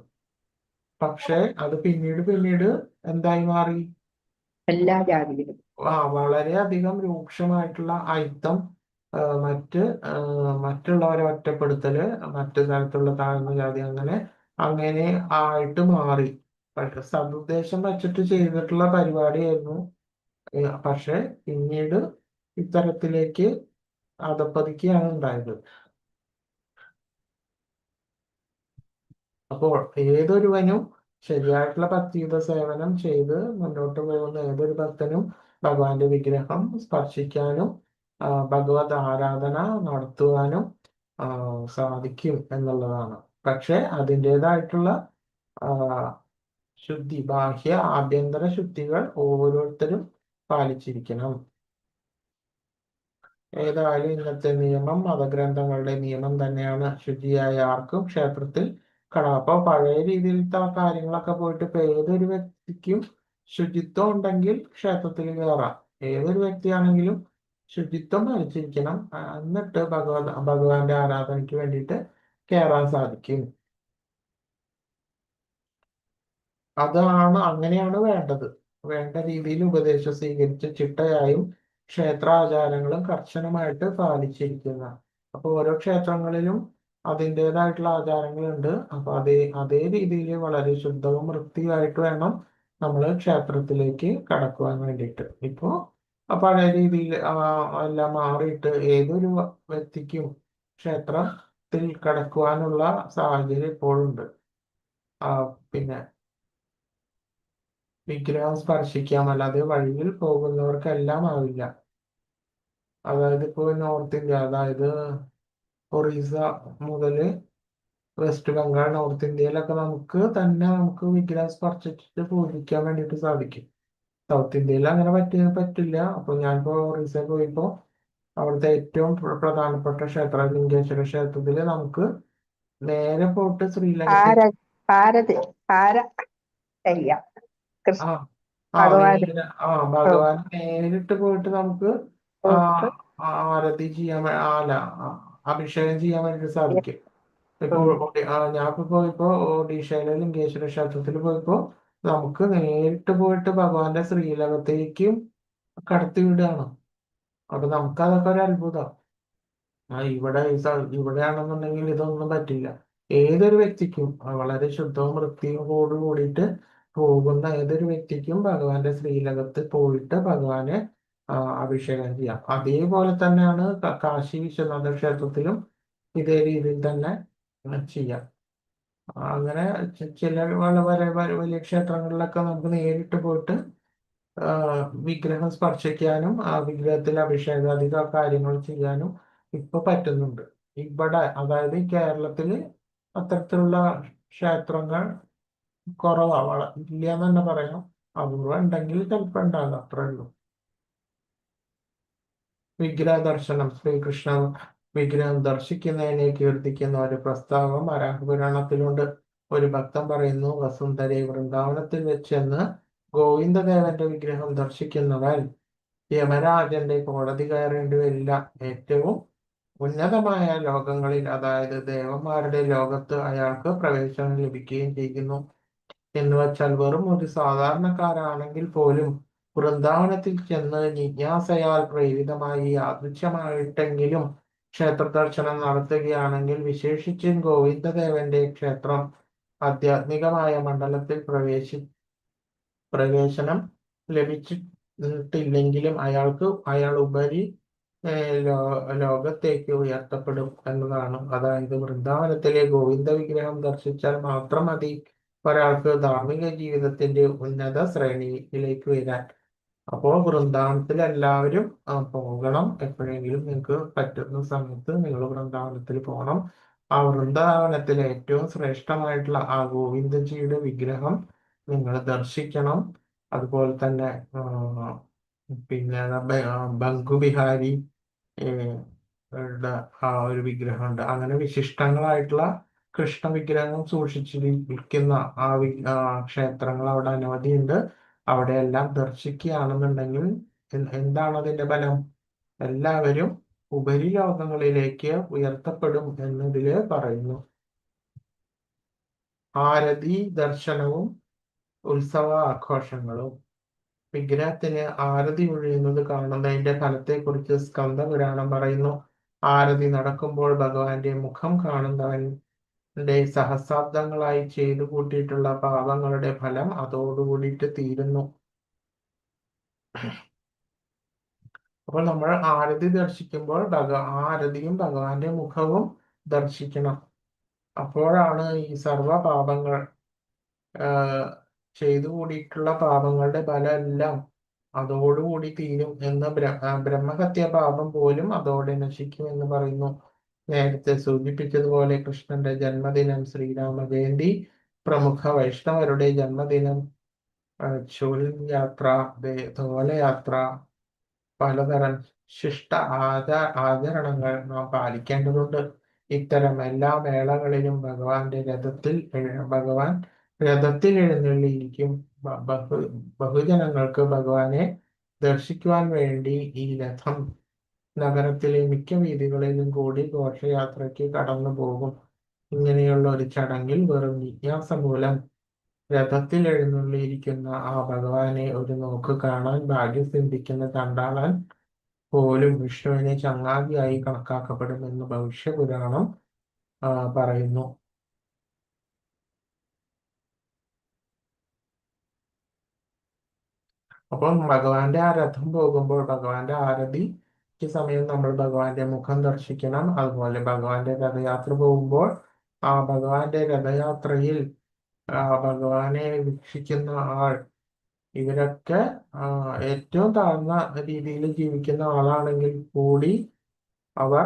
A: പക്ഷെ അത് പിന്നീട് എന്തായി മാറി?
B: എല്ലാ ജാതിയിലും
A: വളരെയധികം രൂക്ഷമായിട്ടുള്ള അയിത്തം, മറ്റുള്ളവരെ ഒറ്റപ്പെടുത്തല്, മറ്റു തരത്തിലുള്ള താഴ്ന്ന ജാതി, അങ്ങനെ ആയിട്ട് മാറി. പക്ഷെ സതുദ്ദേശം വെച്ചിട്ട് ചെയ്തിട്ടുള്ള പരിപാടിയായിരുന്നു. പക്ഷെ പിന്നീട് ഇത്തരത്തിലേക്ക് അധപ്പതിക്കുകയാണ് ഉണ്ടായത്. അപ്പോൾ ഏതൊരുവനും ശരിയായിട്ടുള്ള ഭക്തിയുത സേവനം ചെയ്ത് മുന്നോട്ട് പോകുന്ന ഏതൊരു ഭക്തനും ഭഗവാന്റെ വിഗ്രഹം സ്പർശിക്കാനും ഭഗവത് ആരാധന നടത്തുവാനും സാധിക്കും എന്നുള്ളതാണ്. പക്ഷെ അതിൻ്റെതായിട്ടുള്ള ശുദ്ധി, ബാഹ്യ ആഭ്യന്തര ശുദ്ധികൾ ഓരോരുത്തരും പാലിച്ചിരിക്കണം. ഏതായാലും ഇന്നത്തെ നിയമം മതഗ്രന്ഥങ്ങളുടെ നിയമം തന്നെയാണ്. ശുചിയായ ആർക്കും ക്ഷേത്രത്തിൽ അപ്പൊ പഴയ രീതിയിലത്തെ ആ കാര്യങ്ങളൊക്കെ പോയിട്ട് ഇപ്പൊ ഏതൊരു വ്യക്തിക്കും ശുചിത്വം ഉണ്ടെങ്കിൽ ക്ഷേത്രത്തിൽ കയറാം. ഏതൊരു വ്യക്തിയാണെങ്കിലും ശുചിത്വം പാലിച്ചിരിക്കണം. എന്നിട്ട് ഭഗവാന്റെ ആരാധനയ്ക്ക് വേണ്ടിയിട്ട് കയറാൻ സാധിക്കും. അങ്ങനെയാണ് വേണ്ടത്. വേണ്ട രീതിയിൽ ഉപദേശം സ്വീകരിച്ച് ചിട്ടയായും ക്ഷേത്രാചാരങ്ങളും കർശനമായിട്ട് പാലിച്ചിരിക്കുന്ന. അപ്പൊ ഓരോ ക്ഷേത്രങ്ങളിലും അതിൻ്റെതായിട്ടുള്ള ആചാരങ്ങളുണ്ട്. അപ്പൊ അതേ രീതിയിൽ വളരെ ശുദ്ധവും വൃത്തിയായിട്ട് വേണം നമ്മൾ ക്ഷേത്രത്തിലേക്ക് കടക്കുവാൻ വേണ്ടിയിട്ട്. ഇപ്പോ പഴയ രീതിയിൽ എല്ലാം മാറിയിട്ട് ഏതൊരു വ്യക്തിക്കും ക്ഷേത്രത്തിൽ കടക്കുവാനുള്ള സാഹചര്യം ഇപ്പോഴുണ്ട്. പിന്നെ വിഗ്രഹം സ്പർശിക്കാം, അല്ലാതെ വഴിയിൽ പോകുന്നവർക്കെല്ലാം ആവില്ല. അതായത് ഇപ്പോൾ നോർത്ത് ഇന്ത്യ, അതായത് ഒറീസ മുതല് വെസ്റ്റ് ബംഗാൾ, നോർത്ത് ഇന്ത്യയിലൊക്കെ നമുക്ക് വിഗ്രഹം സ്പർശിച്ചിട്ട് പൂജിക്കാൻ വേണ്ടിയിട്ട് സാധിക്കും. സൗത്ത് ഇന്ത്യയിൽ അങ്ങനെ പറ്റില്ല. അപ്പൊ ഞാനിപ്പോ ഒറീസയിൽ പോയപ്പോ അവിടുത്തെ ഏറ്റവും പ്രധാനപ്പെട്ട ക്ഷേത്രം ലിംഗേശ്വര ക്ഷേത്രത്തില് നമുക്ക് നേരെ പോയിട്ട് ശ്രീലങ്കത്തിൽ ആ
D: ഭഗവാൻ
A: ഭഗവാൻ നേരിട്ട് പോയിട്ട് നമുക്ക് ആ ആരതി ചെയ്യാൻ അഭിഷേകം ചെയ്യാൻ വേണ്ടി സാധിക്കും. ഇപ്പൊ ഞാനിപ്പോ പോയപ്പോ ഒഡീഷയിലെ ലിംഗേശ്വര ക്ഷേത്രത്തിൽ പോയപ്പോ നമുക്ക് നേരിട്ട് പോയിട്ട് ഭഗവാന്റെ ശ്രീലകത്തേക്കും കടത്തി വിടുകയാണ്. അപ്പൊ നമുക്കതൊക്കെ ഒരു അത്ഭുതം. ഇവിടെയാണെന്നുണ്ടെങ്കിൽ ഇതൊന്നും പറ്റില്ല. ഏതൊരു വ്യക്തിക്കും വളരെ ശുദ്ധവും വൃത്തിയോട് കൂടിയിട്ട് പോകുന്ന ഏതൊരു വ്യക്തിക്കും ഭഗവാന്റെ ശ്രീലകത്ത് പോയിട്ട് ഭഗവാനെ അഭിഷേകം ചെയ്യാം. അതേപോലെ തന്നെയാണ് കാശി വിശ്വനാഥ ക്ഷേത്രത്തിലും ഇതേ രീതിയിൽ തന്നെ ചെയ്യാം. അങ്ങനെ ചില വളരെ വലിയ ക്ഷേത്രങ്ങളിലൊക്കെ നമുക്ക് നേരിട്ട് പോയിട്ട് വിഗ്രഹം സ്പർശിക്കാനും ആ വിഗ്രഹത്തിൽ അഭിഷേകാധിക കാര്യങ്ങൾ ചെയ്യാനും ഇപ്പൊ പറ്റുന്നുണ്ട്. ഇവിടെ അതായത് ഈ കേരളത്തില് അത്തരത്തിലുള്ള ക്ഷേത്രങ്ങൾ കുറവാണ്, ഇല്ല എന്ന് തന്നെ പറയാം. അപൂർവം ഉണ്ടെങ്കിൽ ചിലപ്പോൾ ഉണ്ടാകും, അത്രേ ഉള്ളൂ. വിഗ്രഹ ദർശനം. ശ്രീകൃഷ്ണ വിഗ്രഹം ദർശിക്കുന്നതിനെ കീർത്തിക്കുന്ന ഒരു പ്രസ്താവം വരാഹപുരാണത്തിലുണ്ട്. ഒരു ഭക്തൻ പറയുന്നു, വസുന്ധരെ വൃന്ദാവനത്തിൽ വെച്ചെന്ന് ഗോവിന്ദദേവന്റെ വിഗ്രഹം ദർശിക്കുന്നവൻ യമരാജന്റെ കോടതി കയറേണ്ടി വരില്ല. ഏറ്റവും ഉന്നതമായ ലോകങ്ങളിൽ, അതായത് ദേവന്മാരുടെ ലോകത്ത് അയാൾക്ക് പ്രവേശനം ലഭിക്കുകയും ചെയ്യുന്നു. എന്ന് വെച്ചാൽ വെറും ഒരു സാധാരണക്കാരാണെങ്കിൽ പോലും വൃന്ദാവനത്തിൽ ചെന്ന് ജിജ്ഞാസയാൽ പ്രേരിതമായി യാദൃച്ഛമായിട്ടെങ്കിലും ക്ഷേത്ര ദർശനം നടത്തുകയാണെങ്കിൽ, വിശേഷിച്ചും ഗോവിന്ദദേവന്റെ ക്ഷേത്രം ആധ്യാത്മികമായ മണ്ഡലത്തിൽ പ്രവേശനം ലഭിച്ചിട്ടില്ലെങ്കിലും അയാൾ ഉപരി ലോകത്തേക്ക് ഉയർത്തപ്പെടും എന്നതാണ്. അതായത് വൃന്ദാവനത്തിലെ ഗോവിന്ദ വിഗ്രഹം ദർശിച്ചാൽ മാത്രം മതി ഒരാൾക്ക് ധാർമ്മിക ജീവിതത്തിന്റെ ഉന്നത ശ്രേണിയിലേക്ക് വരാൻ. അപ്പോൾ വൃന്ദാവനത്തിൽ എല്ലാവരും പോകണം. എപ്പോഴെങ്കിലും നിങ്ങൾക്ക് പറ്റുന്ന സമയത്ത് നിങ്ങൾ വൃന്ദാവനത്തിൽ പോകണം. ആ വൃന്ദാവനത്തിലെ ഏറ്റവും ശ്രേഷ്ഠമായിട്ടുള്ള ആ ഗോവിന്ദജിയുടെ വിഗ്രഹം നിങ്ങൾ ദർശിക്കണം. അതുപോലെ തന്നെ പിന്നെ ബംഗുബിഹാരി ആ ഒരു വിഗ്രഹമുണ്ട്. അങ്ങനെ വിശിഷ്ടങ്ങളായിട്ടുള്ള കൃഷ്ണ വിഗ്രഹം സൂക്ഷിച്ചിരിക്കുന്ന ക്ഷേത്രങ്ങൾ അവിടെ അനവധിയുണ്ട്. അവിടെയെല്ലാം ദർശിക്കുകയാണെന്നുണ്ടെങ്കിൽ എന്താണ് അതിന്റെ ഫലം? എല്ലാവരും ഉപരിലോകങ്ങളിലേക്ക് ഉയർത്തപ്പെടും എന്നതില് പറയുന്നു. ആരതി ദർശനവും ഉത്സവ ആഘോഷങ്ങളും. വിഗ്രഹത്തിന് ആരതി ഒഴിയുന്നത് കാണുന്നതിന്റെ ഫലത്തെക്കുറിച്ച് സ്കന്ദപുരാണം പറയുന്നു. ആരതി നടക്കുമ്പോൾ ഭഗവാന്റെ മുഖം കാണുന്നവന്റെ സഹസ്രാബ്ദങ്ങളായി ചെയ്തു കൂട്ടിയിട്ടുള്ള പാപങ്ങളുടെ ഫലം അതോടുകൂടിയിട്ട് തീരുന്നു. അപ്പോൾ നമ്മൾ ആരതി ദർശിക്കുമ്പോൾ ആരതിയും ഭഗവാന്റെ മുഖവും ദർശിക്കണം. അപ്പോഴാണ് ഈ സർവ പാപങ്ങൾ ചെയ്തു കൂടിയിട്ടുള്ള പാപങ്ങളുടെ ഫലം എല്ലാം അതോടുകൂടി തീരും എന്ന് ബ്രഹ്മഹത്യ പാപം പോലും അതോടെ നശിക്കും എന്ന് പറയുന്നു. നേരത്തെ സൂചിപ്പിച്ചതുപോലെ കൃഷ്ണന്റെ ജന്മദിനം, ശ്രീരാമ ജയന്തി, പ്രമുഖ വൈഷ്ണവരുടെ ജന്മദിനം, ചൂൽ യാത്ര, ധോലയാത്ര, പലതരം ശിഷ്ട ആചരണങ്ങൾ നാം പാലിക്കേണ്ടതുണ്ട്. ഇത്തരം എല്ലാ മേളകളിലും ഭഗവാൻ രഥത്തിൽ എഴുന്നള്ളിയിരിക്കും. ബഹുജനങ്ങൾക്ക് ഭഗവാനെ ദർശിക്കുവാൻ വേണ്ടി ഈ രഥം നഗരത്തിലെ മിക്ക വീഥികളിലും കൂടി ഘോഷയാത്രയ്ക്ക് കടന്നു പോകും. ഇങ്ങനെയുള്ള ഒരു ചടങ്ങിൽ വെറും ജിജ്ഞാസ മൂലം രഥത്തിൽ എഴുന്നള്ളിയിരിക്കുന്ന ആ ഭഗവാനെ ഒരു നോക്ക് കാണാൻ ഭാഗ്യം സിദ്ധിക്കുന്ന ചണ്ടാളൻ പോലും വിഷ്ണുവിനെ ചങ്ങാതിയായി കണക്കാക്കപ്പെടുമെന്ന് ഭവിഷ്യപുരാണം പറയുന്നു. അപ്പം ഭഗവാന്റെ ആ രഥം പോകുമ്പോൾ ഭഗവാന്റെ ആരതിക്ക് സമയം നമ്മൾ ഭഗവാന്റെ മുഖം ദർശിക്കണം. അതുപോലെ ഭഗവാന്റെ രഥയാത്ര പോകുമ്പോൾ ആ ഭഗവാന്റെ രഥയാത്രയിൽ ഭഗവാനെ വീക്ഷിക്കുന്ന ആൾ, ഇവരൊക്കെ ഏറ്റവും താഴ്ന്ന രീതിയിൽ ജീവിക്കുന്ന ആളാണെങ്കിൽ കൂടി അവർ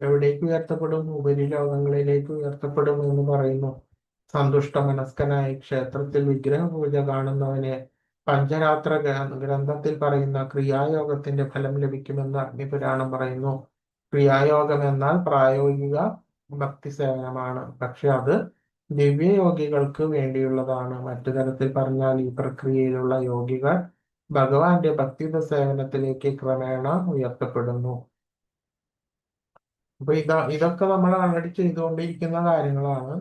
A: എവിടേക്ക് ഉയർത്തപ്പെടും? ഉപരിലോകങ്ങളിലേക്ക് ഉയർത്തപ്പെടും എന്ന് പറയുന്നു. സന്തുഷ്ട മനസ്കനായി ക്ഷേത്രത്തിൽ വിഗ്രഹ പൂജ കാണുന്നവനെ പഞ്ചരാത്ര ഗ്രന്ഥത്തിൽ പറയുന്ന ക്രിയായോഗത്തിന്റെ ഫലം ലഭിക്കുമെന്ന് അഗ്നിപുരാണം പറയുന്നു. ക്രിയായോഗം എന്നാൽ പ്രായോഗിക ഭക്തി സേവനമാണ്. പക്ഷെ അത് ദിവ്യയോഗികൾക്ക് വേണ്ടിയുള്ളതാണ്. മറ്റു തരത്തിൽ പറഞ്ഞാൽ ഈ പ്രക്രിയയിലുള്ള യോഗികൾ ഭഗവാന്റെ ഭക്തിത സേവനത്തിലേക്ക് ക്രമേണ ഉയർത്തപ്പെടുന്നു. അപ്പൊ ഇതൊക്കെ നമ്മൾ ആൾറെഡി ചെയ്തുകൊണ്ടിരിക്കുന്ന കാര്യങ്ങളാണ്.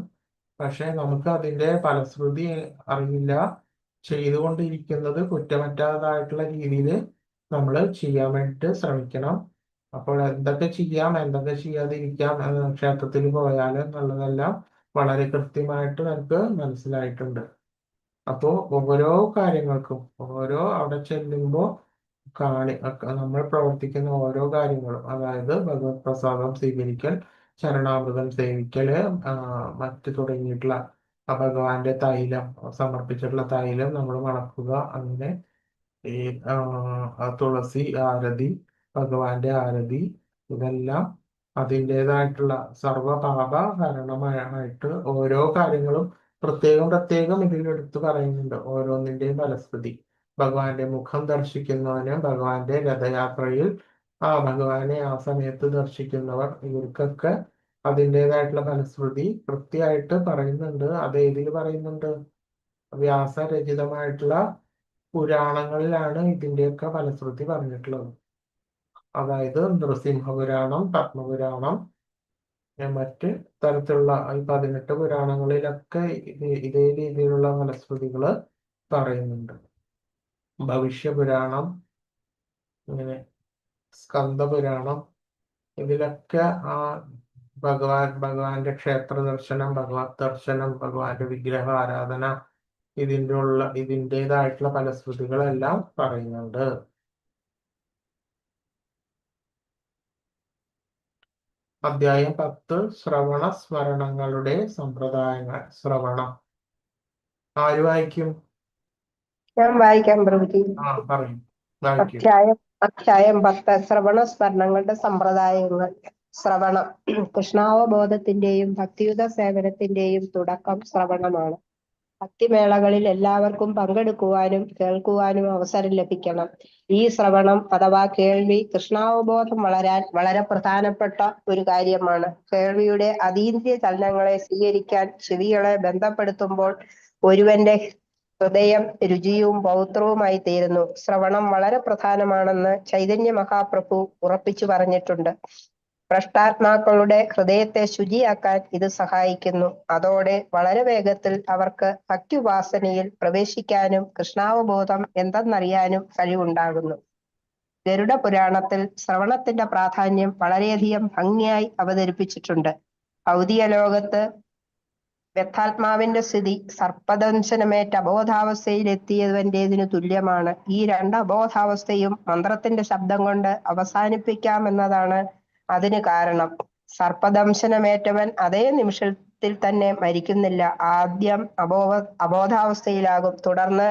A: പക്ഷെ നമുക്ക് അതിന്റെ ഫലശ്രുതി അറിയില്ല. ചെയ്തുകൊണ്ടിരിക്കുന്നത് കുറ്റമറ്റാതായിട്ടുള്ള രീതിയിൽ നമ്മൾ ചെയ്യാൻ വേണ്ടിയിട്ട് ശ്രമിക്കണം. അപ്പോൾ എന്തൊക്കെ ചെയ്യാം, എന്തൊക്കെ ചെയ്യാതിരിക്കാം ക്ഷേത്രത്തിൽ പോയാൽ എന്നുള്ളതെല്ലാം വളരെ കൃത്യമായിട്ട് നമുക്ക് മനസ്സിലായിട്ടുണ്ട്. അപ്പോ ഓരോ കാര്യങ്ങൾക്കും അവിടെ ചെല്ലുമ്പോൾ നമ്മൾ പ്രവർത്തിക്കുന്ന ഓരോ കാര്യങ്ങളും, അതായത് ഭഗവത് പ്രസാദം സ്വീകരിക്കൽ, ചരണാമൃതം സേവിക്കല്, മറ്റു തുടങ്ങിയിട്ടുള്ള ഭഗവാന്റെ തൈലം സമർപ്പിച്ചിട്ടുള്ള തൈലം നമ്മൾ മണക്കുക, അങ്ങനെ ഈ തുളസി ആരതി, ഭഗവാന്റെ ആരതി, ഇതെല്ലാം അതിൻ്റെതായിട്ടുള്ള സർവപാപഹരണമായിട്ട് ഓരോ കാര്യങ്ങളും പ്രത്യേകം ഇതിലെടുത്ത് പറയുന്നുണ്ട്. ഓരോന്നിന്റെയും ഫലശ്രുതി. ഭഗവാന്റെ മുഖം ദർശിക്കുന്നവന് ഭഗവാന്റെ രഥയാത്രയിൽ ഭഗവാനെ ആ സമയത്ത് ദർശിക്കുന്നവർ, ഇവർക്കൊക്കെ അതിൻ്റെതായിട്ടുള്ള ഫലശ്രുതി കൃത്യമായിട്ട് പറയുന്നുണ്ട്. അത് ഏതിൽ പറയുന്നുണ്ട്? വ്യാസരചിതമായിട്ടുള്ള പുരാണങ്ങളിലാണ് ഇതിന്റെയൊക്കെ ഫലശ്രുതി പറഞ്ഞിട്ടുള്ളത്. അതായത് നൃസിംഹപുരാണം, പത്മപുരാണം, മറ്റ് തരത്തിലുള്ള ഈ 18 പുരാണങ്ങളിലൊക്കെ ഇതേ രീതിയിലുള്ള ഫലശ്രുതികള് പറയുന്നുണ്ട്. ഭവിഷ്യപുരാണം, ഇങ്ങനെ സ്കന്ദപുരാണം, ഇതിലൊക്കെ ഭഗവാന്റെ ക്ഷേത്ര ദർശനം, ഭഗവത് ദർശനം, ഭഗവാന്റെ വിഗ്രഹ ആരാധന, ഇതിൻ്റെതായിട്ടുള്ള ഫലശ്രുതികളെല്ലാം പറയുന്നുണ്ട്. അധ്യായം 10 ശ്രവണ സ്മരണങ്ങളുടെ സമ്പ്രദായങ്ങൾ. ശ്രവണം ആര് വായിക്കും?
D: ഞാൻ വായിക്കാം പ്രഭുജി.
A: പറയും, വായിക്കും.
D: അധ്യായം 10 ശ്രവണ സ്മരണങ്ങളുടെ സമ്പ്രദായങ്ങൾ. ശ്രവണം കൃഷ്ണാവബോധത്തിന്റെയും ഭക്തിയുത സേവനത്തിന്റെയും തുടക്കം ശ്രവണമാണ്. ഭക്തിമേളകളിൽ എല്ലാവർക്കും പങ്കെടുക്കുവാനും കേൾക്കുവാനും അവസരം ലഭിക്കണം. ഈ ശ്രവണം അഥവാ കേൾവി കൃഷ്ണാവബോധം വളരാൻ വളരെ പ്രധാനപ്പെട്ട ഒരു കാര്യമാണ്. കേൾവിയുടെ അതീന്ദ്രിയ ചലനങ്ങളെ സ്വീകരിക്കാൻ ചെവികളെ ബന്ധപ്പെടുത്തുമ്പോൾ ഒരുവന്റെ ഹൃദയം രുചിയും പൗത്രവുമായി തീരുന്നു. ശ്രവണം വളരെ പ്രധാനമാണെന്ന് ചൈതന്യ മഹാപ്രഭു ഉറപ്പിച്ചു പറഞ്ഞിട്ടുണ്ട്. ഭ്രഷ്ടാത്മാക്കളുടെ ഹൃദയത്തെ ശുചിയാക്കാൻ ഇത് സഹായിക്കുന്നു. അതോടെ വളരെ വേഗത്തിൽ അവർക്ക് ഭക്തിവാസനയിൽ പ്രവേശിക്കാനും കൃഷ്ണാവബോധം എന്തെന്നറിയാനും കഴിവുണ്ടാകുന്നു. ഗരുഡ പുരാണത്തിൽ ശ്രവണത്തിന്റെ പ്രാധാന്യം വളരെയധികം ഭംഗിയായി അവതരിപ്പിച്ചിട്ടുണ്ട്. ഭൗതിക ലോകത്ത് വ്യഥാത്മാവിന്റെ സ്ഥിതി സർപ്പദംശനമേറ്റ അബോധാവസ്ഥയിലെത്തിയവന്റേതിനു തുല്യമാണ്. ഈ രണ്ട് അബോധാവസ്ഥയും മന്ത്രത്തിന്റെ ശബ്ദം കൊണ്ട് അവസാനിപ്പിക്കാമെന്നതാണ് അതിന് കാരണം. സർപ്പദംശനമേറ്റവൻ അതേ നിമിഷത്തിൽ തന്നെ മരിക്കുന്നില്ല. ആദ്യം അബോധാവസ്ഥയിലാകും. തുടർന്ന്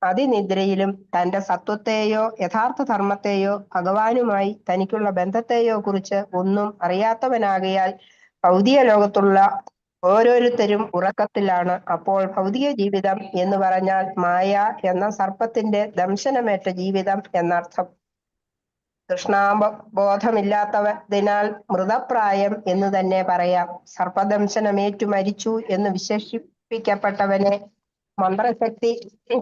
D: അതിനിദ്രയിലും തന്റെ സത്വത്തെയോ യഥാർത്ഥ ധർമ്മത്തെയോ ഭഗവാനുമായി തനിക്കുള്ള ബന്ധത്തെയോ കുറിച്ച് ഒന്നും അറിയാത്തവനാകയാൽ ഭൗതിക ലോകത്തുള്ള ഓരോരുത്തരും ഉറക്കത്തിലാണ്. അപ്പോൾ ഭൗതിക ജീവിതം എന്ന് പറഞ്ഞാൽ മായ എന്ന സർപ്പത്തിന്റെ ദംശനമേറ്റ ജീവിതം എന്നർത്ഥം. കൃഷ്ണാബോധമില്ലാത്തതിനാൽ മൃതപ്രായം എന്ന് തന്നെ പറയാം. സർപ്പദംശനമേറ്റു മരിച്ചു എന്ന് വിശേഷിപ്പിക്കപ്പെട്ടവനെ മന്ത്രശക്തി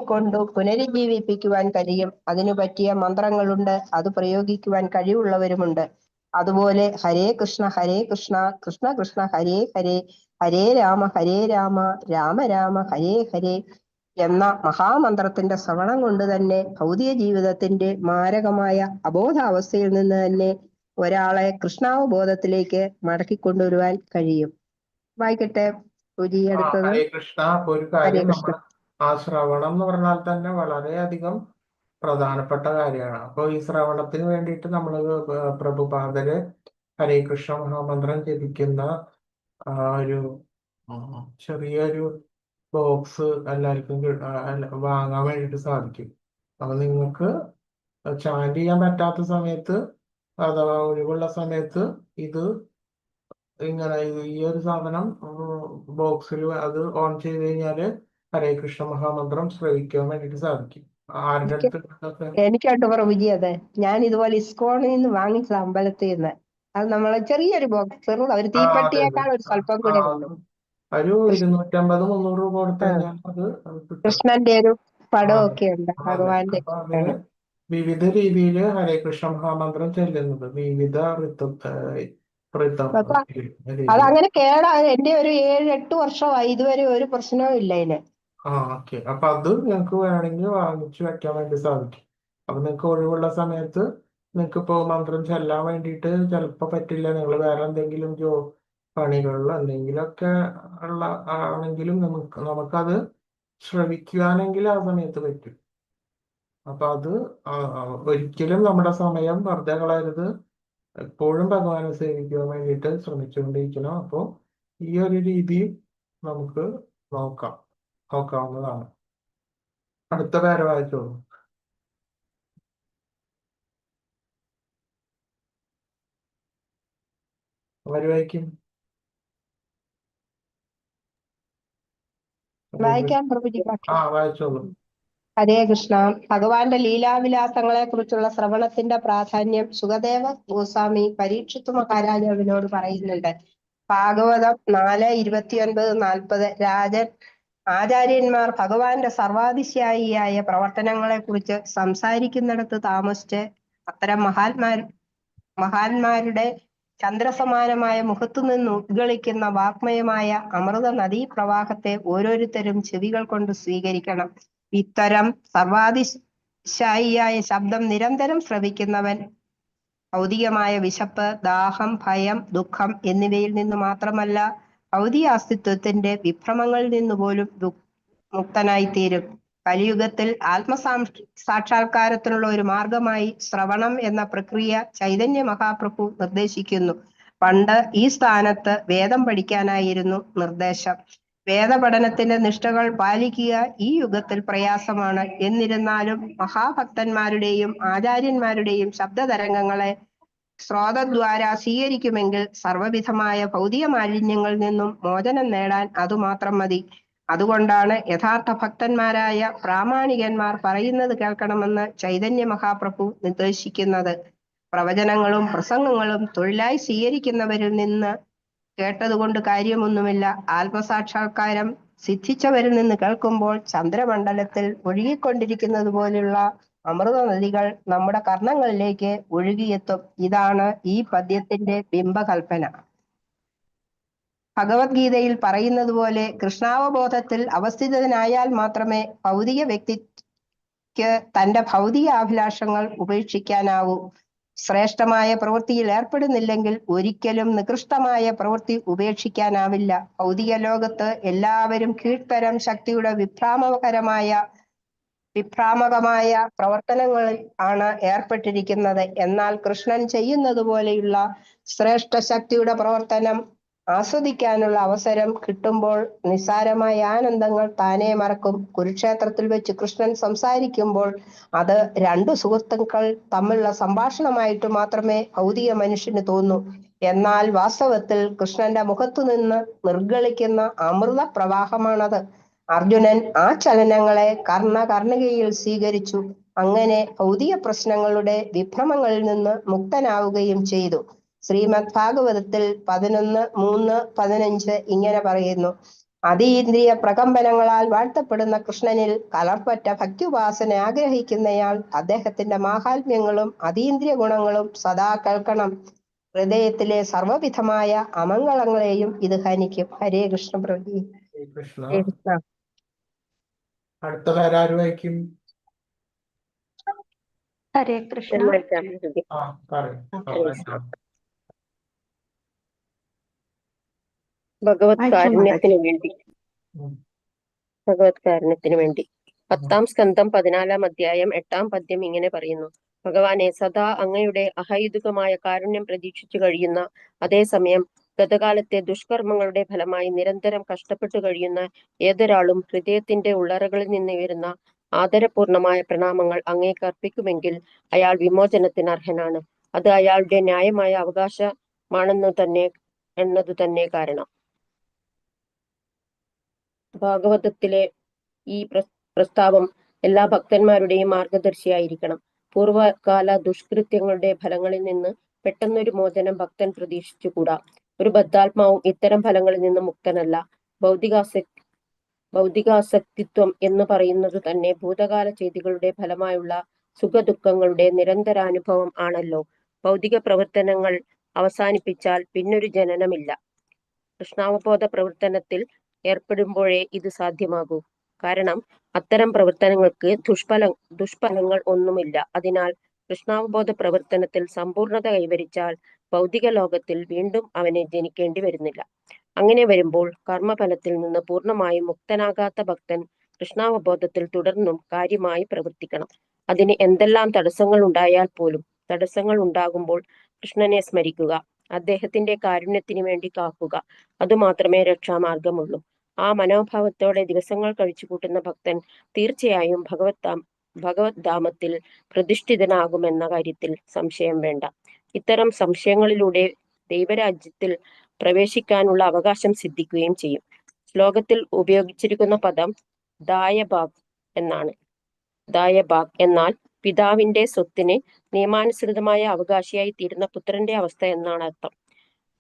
D: കൊണ്ട് പുനരുജ്ജീവിപ്പിക്കുവാൻ കഴിയും. അതിനു പറ്റിയ മന്ത്രങ്ങളുണ്ട്, അത് പ്രയോഗിക്കുവാൻ കഴിവുള്ളവരുമുണ്ട്. അതുപോലെ ഹരേ കൃഷ്ണ കൃഷ്ണ കൃഷ്ണ ഹരേ ഹരേ, ഹരേ രാമ രാമ രാമ ഹരേ ഹരേ എന്ന മഹാമന്ത്രത്തിന്റെ ശ്രവണം കൊണ്ട് തന്നെ ഭൗതിക ജീവിതത്തിന്റെ മാരകമായ അബോധാവസ്ഥയിൽ നിന്ന് തന്നെ ഒരാളെ കൃഷ്ണാവബോധത്തിലേക്ക് മടക്കിക്കൊണ്ടുവരുവാൻ കഴിയും. വായിക്കട്ടെ പൂജി അടുത്തത്.
A: ഹരേ കൃഷ്ണ. അപ്പൊ ഒരു
D: ഹരേ
A: കാര്യം,
D: കൃഷ്ണ.
A: നമ്മൾ ആ ശ്രവണം എന്ന് പറഞ്ഞാൽ തന്നെ വളരെയധികം പ്രധാനപ്പെട്ട കാര്യമാണ്. അപ്പൊ ഈ ശ്രവണത്തിന് വേണ്ടിയിട്ട് നമ്മൾ പ്രഭുപാദര് ഹരേ കൃഷ്ണ മഹാമന്ത്രം ജപിക്കുന്ന ഒരു ചെറിയൊരു ബോക്സ് എല്ലാവർക്കും വാങ്ങാൻ വേണ്ടിയിട്ട് സാധിക്കും. അപ്പൊ നിങ്ങൾക്ക് ചാൻഡ് ചെയ്യാൻ പറ്റാത്ത സമയത്ത് അഥവാ ഒഴിവുള്ള സമയത്ത് ഇത് ഇങ്ങനെ ഈ ഒരു സാധനം ബോക്സിൽ അത് ഓൺ ചെയ്ത് കഴിഞ്ഞാല് ഹരേ കൃഷ്ണ മഹാമന്ത്രം ശ്രവിക്കാൻ വേണ്ടിയിട്ട് സാധിക്കും. ആരുടെ അടുത്ത്
D: എനിക്കായിട്ട് പ്രഭുജി അതെ, ഞാൻ ഇതുപോലെ ഇസ്കോണിൽ നിന്ന് വാങ്ങിച്ചത് അമ്പലത്തിൽ നിന്ന്. അത് നമ്മളെ ചെറിയൊരു ബോക്സ്, ഒരു തീപ്പെട്ടിയേക്കാൾ ഒരു സ്വല്പം കൂടെ ഉള്ളൂ.
A: ഒരു 250-300 രൂപ കൊടുത്തു കഴിഞ്ഞാൽ അത് കിട്ടും.
D: കൃഷ്ണന്റെ ഒരു പടമൊക്കെ ഉണ്ട്, ഭഗവാന്റെ.
A: അപ്പൊ അതിന് വിവിധ രീതിയിൽ ഹരേ കൃഷ്ണ മഹാമന്ത്രം ചെല്ലുന്നത് വിവിധ
D: അതങ്ങനെ എന്റെ ഒരു 7-8 വർഷമായി, ഇതുവരെ ഒരു പ്രശ്നവും ഇല്ല ഇതിന്.
A: ഓക്കെ. അപ്പൊ അത് നിങ്ങൾക്ക് വേണമെങ്കിൽ വാങ്ങിച്ചു വെക്കാൻ വേണ്ടി സാധിക്കും. അപ്പൊ നിങ്ങൾക്ക് ഒഴിവുള്ള സമയത്ത് നിങ്ങൾക്ക് ഇപ്പോ മന്ത്രം ചെല്ലാൻ വേണ്ടിയിട്ട് ചിലപ്പോ പറ്റില്ല, നിങ്ങൾ വേറെ എന്തെങ്കിലും പണികളിലോ എന്തെങ്കിലുമൊക്കെ ഉള്ള ആണെങ്കിലും നമുക്കത് ശ്രവിക്കുവാനെങ്കിൽ ആ സമയത്ത് പറ്റും. അപ്പൊ അത് ഒരിക്കലും നമ്മുടെ സമയം വെറുതെ കളയരുത്. എപ്പോഴും ഭഗവാനെ സേവിക്കുവാൻ വേണ്ടിയിട്ട് ശ്രമിച്ചുകൊണ്ടിരിക്കണം. അപ്പോൾ ഈ ഒരു രീതി നമുക്ക് നോക്കാവുന്നതാണ്. അടുത്ത പേര് വായിച്ചോളൂ. അവര് വായിക്കും.
D: വായിക്കാൻ പ്രഭുജി.
A: വായിച്ചോളൂ.
D: ഹരേ കൃഷ്ണ. ഭഗവാന്റെ ലീലാവിലാസങ്ങളെ കുറിച്ചുള്ള ശ്രവണത്തിന്റെ പ്രാധാന്യം സുഖദേവ ഗോസ്വാമി പരീക്ഷിത്ത് മഹാരാജാവിനോട് പറയുന്നുണ്ട്. ഭാഗവതം 4:29-40. ആചാര്യന്മാർ ഭഗവാന്റെ സർവാതിശയായിയായ പ്രവർത്തനങ്ങളെ കുറിച്ച് സംസാരിക്കുന്നിടത്ത് താമസിച്ച് അത്തരം മഹാന്മാരുടെ ചന്ദ്രസമാനമായ മുഖത്തു നിന്ന് ഉദ്ഗളിക്കുന്ന വാഗ്മയമായ അമൃത നദീപ്രവാഹത്തെ ഓരോരുത്തരും ചെവികൾ കൊണ്ട് സ്വീകരിക്കണം. ഇത്തരം സർവാതിശായിയായ ശബ്ദം നിരന്തരം ശ്രവിക്കുന്നവൻ ഭൗതികമായ വിശപ്പ്, ദാഹം, ഭയം, ദുഃഖം എന്നിവയിൽ നിന്ന് മാത്രമല്ല ഭൗതിക അസ്തിത്വത്തിന്റെ വിഭ്രമങ്ങളിൽ നിന്ന് പോലും മുക്തനായിത്തീരും. കലിയുഗത്തിൽ സാക്ഷാത്കാരത്തിനുള്ള ഒരു മാർഗമായി ശ്രവണം എന്ന പ്രക്രിയ ചൈതന്യ മഹാപ്രഭു നിർദ്ദേശിക്കുന്നു. പണ്ട് ഈ സ്ഥാനത്ത് വേദം പഠിക്കാനായിരുന്നു നിർദ്ദേശം. വേദപഠനത്തിന്റെ നിഷ്ഠകൾ പാലിക്കുക ഈ യുഗത്തിൽ പ്രയാസമാണ്. എന്നിരുന്നാലും മഹാഭക്തന്മാരുടെയും ആചാര്യന്മാരുടെയും ശബ്ദതരംഗങ്ങളെ ശ്രോതദ്വാര സ്വീകരിക്കുമെങ്കിൽ സർവവിധമായ ഭൗതിക മാലിന്യങ്ങളിൽ നിന്നും മോചനം നേടാൻ അതുമാത്രം മതി. അതുകൊണ്ടാണ് യഥാർത്ഥ ഭക്തന്മാരായ പ്രാമാണികന്മാർ പറയുന്നത് കേൾക്കണമെന്ന് ചൈതന്യ മഹാപ്രഭു നിർദ്ദേശിക്കുന്നത്. പ്രവചനങ്ങളും പ്രസംഗങ്ങളും തൊഴിലായി സ്വീകരിക്കുന്നവരിൽ നിന്ന് കേട്ടതുകൊണ്ട് കാര്യമൊന്നുമില്ല. ആത്മസാക്ഷാത്കാരം സിദ്ധിച്ചവരിൽ നിന്ന് കേൾക്കുമ്പോൾ ചന്ദ്രമണ്ഡലത്തിൽ ഒഴുകിക്കൊണ്ടിരിക്കുന്നത് പോലുള്ള അമൃത നദികൾ നമ്മുടെ കർണങ്ങളിലേക്ക് ഒഴുകിയെത്തും. ഇതാണ് ഈ പദ്യത്തിന്റെ ബിംബകൽപ്പന. ഭഗവത്ഗീതയിൽ പറയുന്നത് പോലെ കൃഷ്ണാവബോധത്തിൽ അവസ്ഥിതനായാൽ മാത്രമേ ഭൗതിക വ്യക്തിക്ക് തന്റെ ഭൗതിക അഭിലാഷങ്ങൾ ഉപേക്ഷിക്കാനാവൂ. ശ്രേഷ്ഠമായ പ്രവൃത്തിയിൽ ഏർപ്പെടുന്നില്ലെങ്കിൽ ഒരിക്കലും നികൃഷ്ടമായ പ്രവൃത്തി ഉപേക്ഷിക്കാനാവില്ല. ഭൗതിക ലോകത്ത് എല്ലാവരും കീഴ്ത്തരം ശക്തിയുടെ വിഭ്രാമകമായ പ്രവർത്തനങ്ങളിൽ ആണ് ഏർപ്പെട്ടിരിക്കുന്നത്. എന്നാൽ കൃഷ്ണൻ ചെയ്യുന്നത് പോലെയുള്ള ശ്രേഷ്ഠ ശക്തിയുടെ പ്രവർത്തനം ആസ്വദിക്കാനുള്ള അവസരം കിട്ടുമ്പോൾ നിസ്സാരമായ ആനന്ദങ്ങൾ താനേ മറക്കും. കുരുക്ഷേത്രത്തിൽ വെച്ച് കൃഷ്ണൻ സംസാരിക്കുമ്പോൾ അത് രണ്ടു സുഹൃത്തുക്കൾ തമ്മിലുള്ള സംഭാഷണമായിട്ട് മാത്രമേ ഭൗതിക മനുഷ്യന് തോന്നൂ. എന്നാൽ വാസ്തവത്തിൽ കൃഷ്ണന്റെ മുഖത്തു നിന്ന് നിർഗളിക്കുന്ന അമൃത പ്രവാഹമാണത്. അർജുനൻ ആ ചലനങ്ങളെ കർണകർണികയിൽ സ്വീകരിച്ചു. അങ്ങനെ ഭൗതിക പ്രശ്നങ്ങളുടെ വിഭ്രമങ്ങളിൽ നിന്ന് മുക്തനാവുകയും ചെയ്തു. ശ്രീമദ് ഭാഗവതത്തിൽ 11:3-15 ഇങ്ങനെ പറയുന്നു: അതീന്ദ്രിയ പ്രകമ്പനങ്ങളാൽ വാഴ്ത്തപ്പെടുന്ന കൃഷ്ണനിൽ കലർപ്പറ്റ ഭക്തിയുപാസന ആഗ്രഹിക്കുന്നയാൾ അദ്ദേഹത്തിന്റെ മാഹാത്മ്യങ്ങളും അതീന്ദ്രിയ ഗുണങ്ങളും സദാ കേൾക്കണം. ഹൃദയത്തിലെ സർവവിധമായ അമംഗളങ്ങളെയും ഇത് ഹനിക്കും. ഹരേ കൃഷ്ണ പ്രഭു.
A: കൃഷ്ണ.
D: ഹരേ കൃഷ്ണ.
A: അടുത്തതാര് വായിക്കും?
E: ഹരേ കൃഷ്ണ.
A: ആ പറയും.
B: ഭഗവത് കാരുണ്യത്തിന് വേണ്ടി ഭഗവത് കാരുണ്യത്തിന് വേണ്ടി 10-ാം സ്കന്ധം 14-ാം അധ്യായം 8-ാം പദ്യം ഇങ്ങനെ പറയുന്നു: ഭഗവാനെ, സദാ അങ്ങയുടെ അഹൈതുകമായ കാരുണ്യം പ്രതീക്ഷിച്ചു കഴിയുന്ന, അതേസമയം ഗതകാലത്തെ ദുഷ്കർമ്മങ്ങളുടെ ഫലമായി നിരന്തരം കഷ്ടപ്പെട്ടു കഴിയുന്ന ഏതൊരാളും ഹൃദയത്തിന്റെ ഉള്ളറകളിൽ നിന്ന് ഉയരുന്ന ആദരപൂർണമായ പ്രണാമങ്ങൾ അങ്ങേക്ക് അർപ്പിക്കുമെങ്കിൽ അയാൾ വിമോചനത്തിന് അർഹനാണ്. അത് അയാളുടെ ന്യായമായ അവകാശമാണെന്നതു തന്നെ കാരണം. ഭാഗവതത്തിലെ ഈ പ്രസ്താവം എല്ലാ ഭക്തന്മാരുടെയും മാർഗദർശിയായിരിക്കണം. പൂർവകാല ദുഷ്കൃത്യങ്ങളുടെ ഫലങ്ങളിൽ നിന്ന് പെട്ടെന്നൊരു മോചനം ഭക്തൻ പ്രതീക്ഷിച്ചുകൂടാ. ഒരു ബദ്ധാത്മാവും ഇത്തരം ഫലങ്ങളിൽ നിന്ന് മുക്തനല്ല. ഭൗതികാസക്തിത്വം എന്ന് പറയുന്നത് തന്നെ ഭൂതകാല ചെയ്തികളുടെ ഫലമായുള്ള സുഖദുഃഖങ്ങളുടെ നിരന്തരാനുഭവം ആണല്ലോ. ഭൗതിക പ്രവർത്തനങ്ങൾ അവസാനിപ്പിച്ചാൽ പിന്നൊരു ജനനമില്ല. കൃഷ്ണാവബോധ പ്രവർത്തനത്തിൽ ഏർപ്പെടുമ്പോഴേ ഇത് സാധ്യമാകൂ. കാരണം അത്തരം പ്രവർത്തനങ്ങൾക്ക് ദുഷ്ഫലങ്ങൾ ഒന്നുമില്ല. അതിനാൽ കൃഷ്ണാവബോധ പ്രവർത്തനത്തിൽ സമ്പൂർണത കൈവരിച്ചാൽ ഭൗതിക ലോകത്തിൽ വീണ്ടും അവനെ ജനിക്കേണ്ടി വരുന്നില്ല. അങ്ങനെ വരുമ്പോൾ കർമ്മഫലത്തിൽ നിന്ന് പൂർണ്ണമായും മുക്തനാകാത്ത ഭക്തൻ കൃഷ്ണാവബോധത്തിൽ തുടർന്നും കാര്യമായി പ്രവർത്തിക്കണം. അതിന് എന്തെല്ലാം തടസ്സങ്ങൾ ഉണ്ടായാൽ പോലും തടസ്സങ്ങൾ ഉണ്ടാകുമ്പോൾ കൃഷ്ണനെ സ്മരിക്കുക, അദ്ദേഹത്തിന്റെ കാരുണ്യത്തിന് വേണ്ടി കാക്കുക. അതുമാത്രമേ രക്ഷാമാർഗമുള്ളൂ. ആ മനോഭാവത്തോടെ ദിവസങ്ങൾ കഴിച്ചുകൂട്ടുന്ന ഭക്തൻ തീർച്ചയായും ഭഗവത് ധാമത്തിൽ പ്രതിഷ്ഠിതനാകുമെന്ന കാര്യത്തിൽ സംശയം വേണ്ട. ഇത്തരം സംശയങ്ങളിലൂടെ ദൈവരാജ്യത്തിൽ പ്രവേശിക്കാനുള്ള അവകാശം സിദ്ധിക്കുകയും ചെയ്യും. ശ്ലോകത്തിൽ ഉപയോഗിച്ചിരിക്കുന്ന പദം ദായഭാഗ് എന്നാണ്. ദായഭാഗ് എന്നാൽ പിതാവിന്റെ സ്വത്തിന് നിയമാനുസൃതമായ അവകാശിയായി തീരുന്ന പുത്രന്റെ അവസ്ഥ എന്നാണ് അർത്ഥം.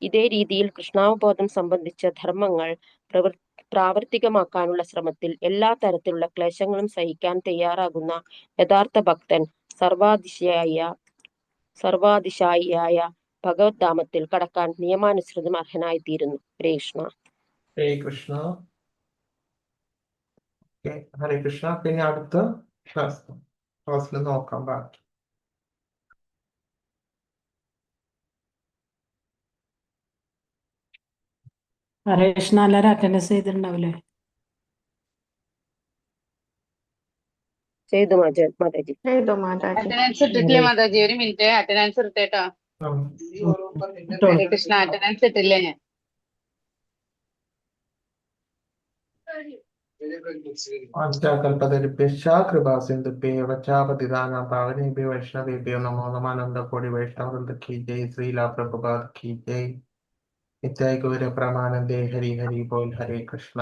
B: ഇതേ രീതിയിൽ കൃഷ്ണാവബോധം സംബന്ധിച്ച ധർമ്മങ്ങൾ പ്രാവർത്തികമാക്കാനുള്ള ശ്രമത്തിൽ എല്ലാ തരത്തിലുള്ള ക്ലേശങ്ങളും സഹിക്കാൻ തയ്യാറാകുന്ന യഥാർത്ഥ ഭക്തൻ സർവാതിശായിയായ ഭഗവത് ധാമത്തിൽ കടക്കാൻ നിയമാനുസൃതം അർഹനായി തീരുന്നു. ഹരേ കൃഷ്ണ.
A: ഹരേ കൃഷ്ണ. ഹരേ കൃഷ്ണ. പിന്നെ അടുത്ത ക്ലാസ്സിൽ നോക്കാം ബാക്കി.
C: ഹരേ കൃഷ്ണ. എല്ലാവരും അറ്റൻഡൻസ് ചെയ്തിട്ടുണ്ടാവില്ലേ?
B: ചെയ്തു മാതാജി.
E: അറ്റൻഡൻസ് ഇട്ടിട്ടില്ലേ മാതാജി? ഒരു മിനിറ്റ്, അറ്റൻഡൻസ് ഇട്ടേട്ടോ. ഹരേ കൃഷ്ണ. അറ്റൻഡൻസ് ഇട്ടില്ലേ ഞാൻ?
A: കൽപ്പതരുഭ്യശ്ച കൃപാസിന്ധുഭ്യഃ പതിതാനാം പാവനേഭ്യോ വൈഷ്ണവേഭ്യോ നമോ നമഃ. ആനന്ദകോടി വൈഷ്ണവവൃന്ദ കീ ജയ്. ശ്രീല പ്രഭുപാദ കീ ജയ്. നിത്യായ ഗൗര പ്രമാനന്ദേ. ഹരി ഹരി ബോൽ. ഹരേ കൃഷ്ണ.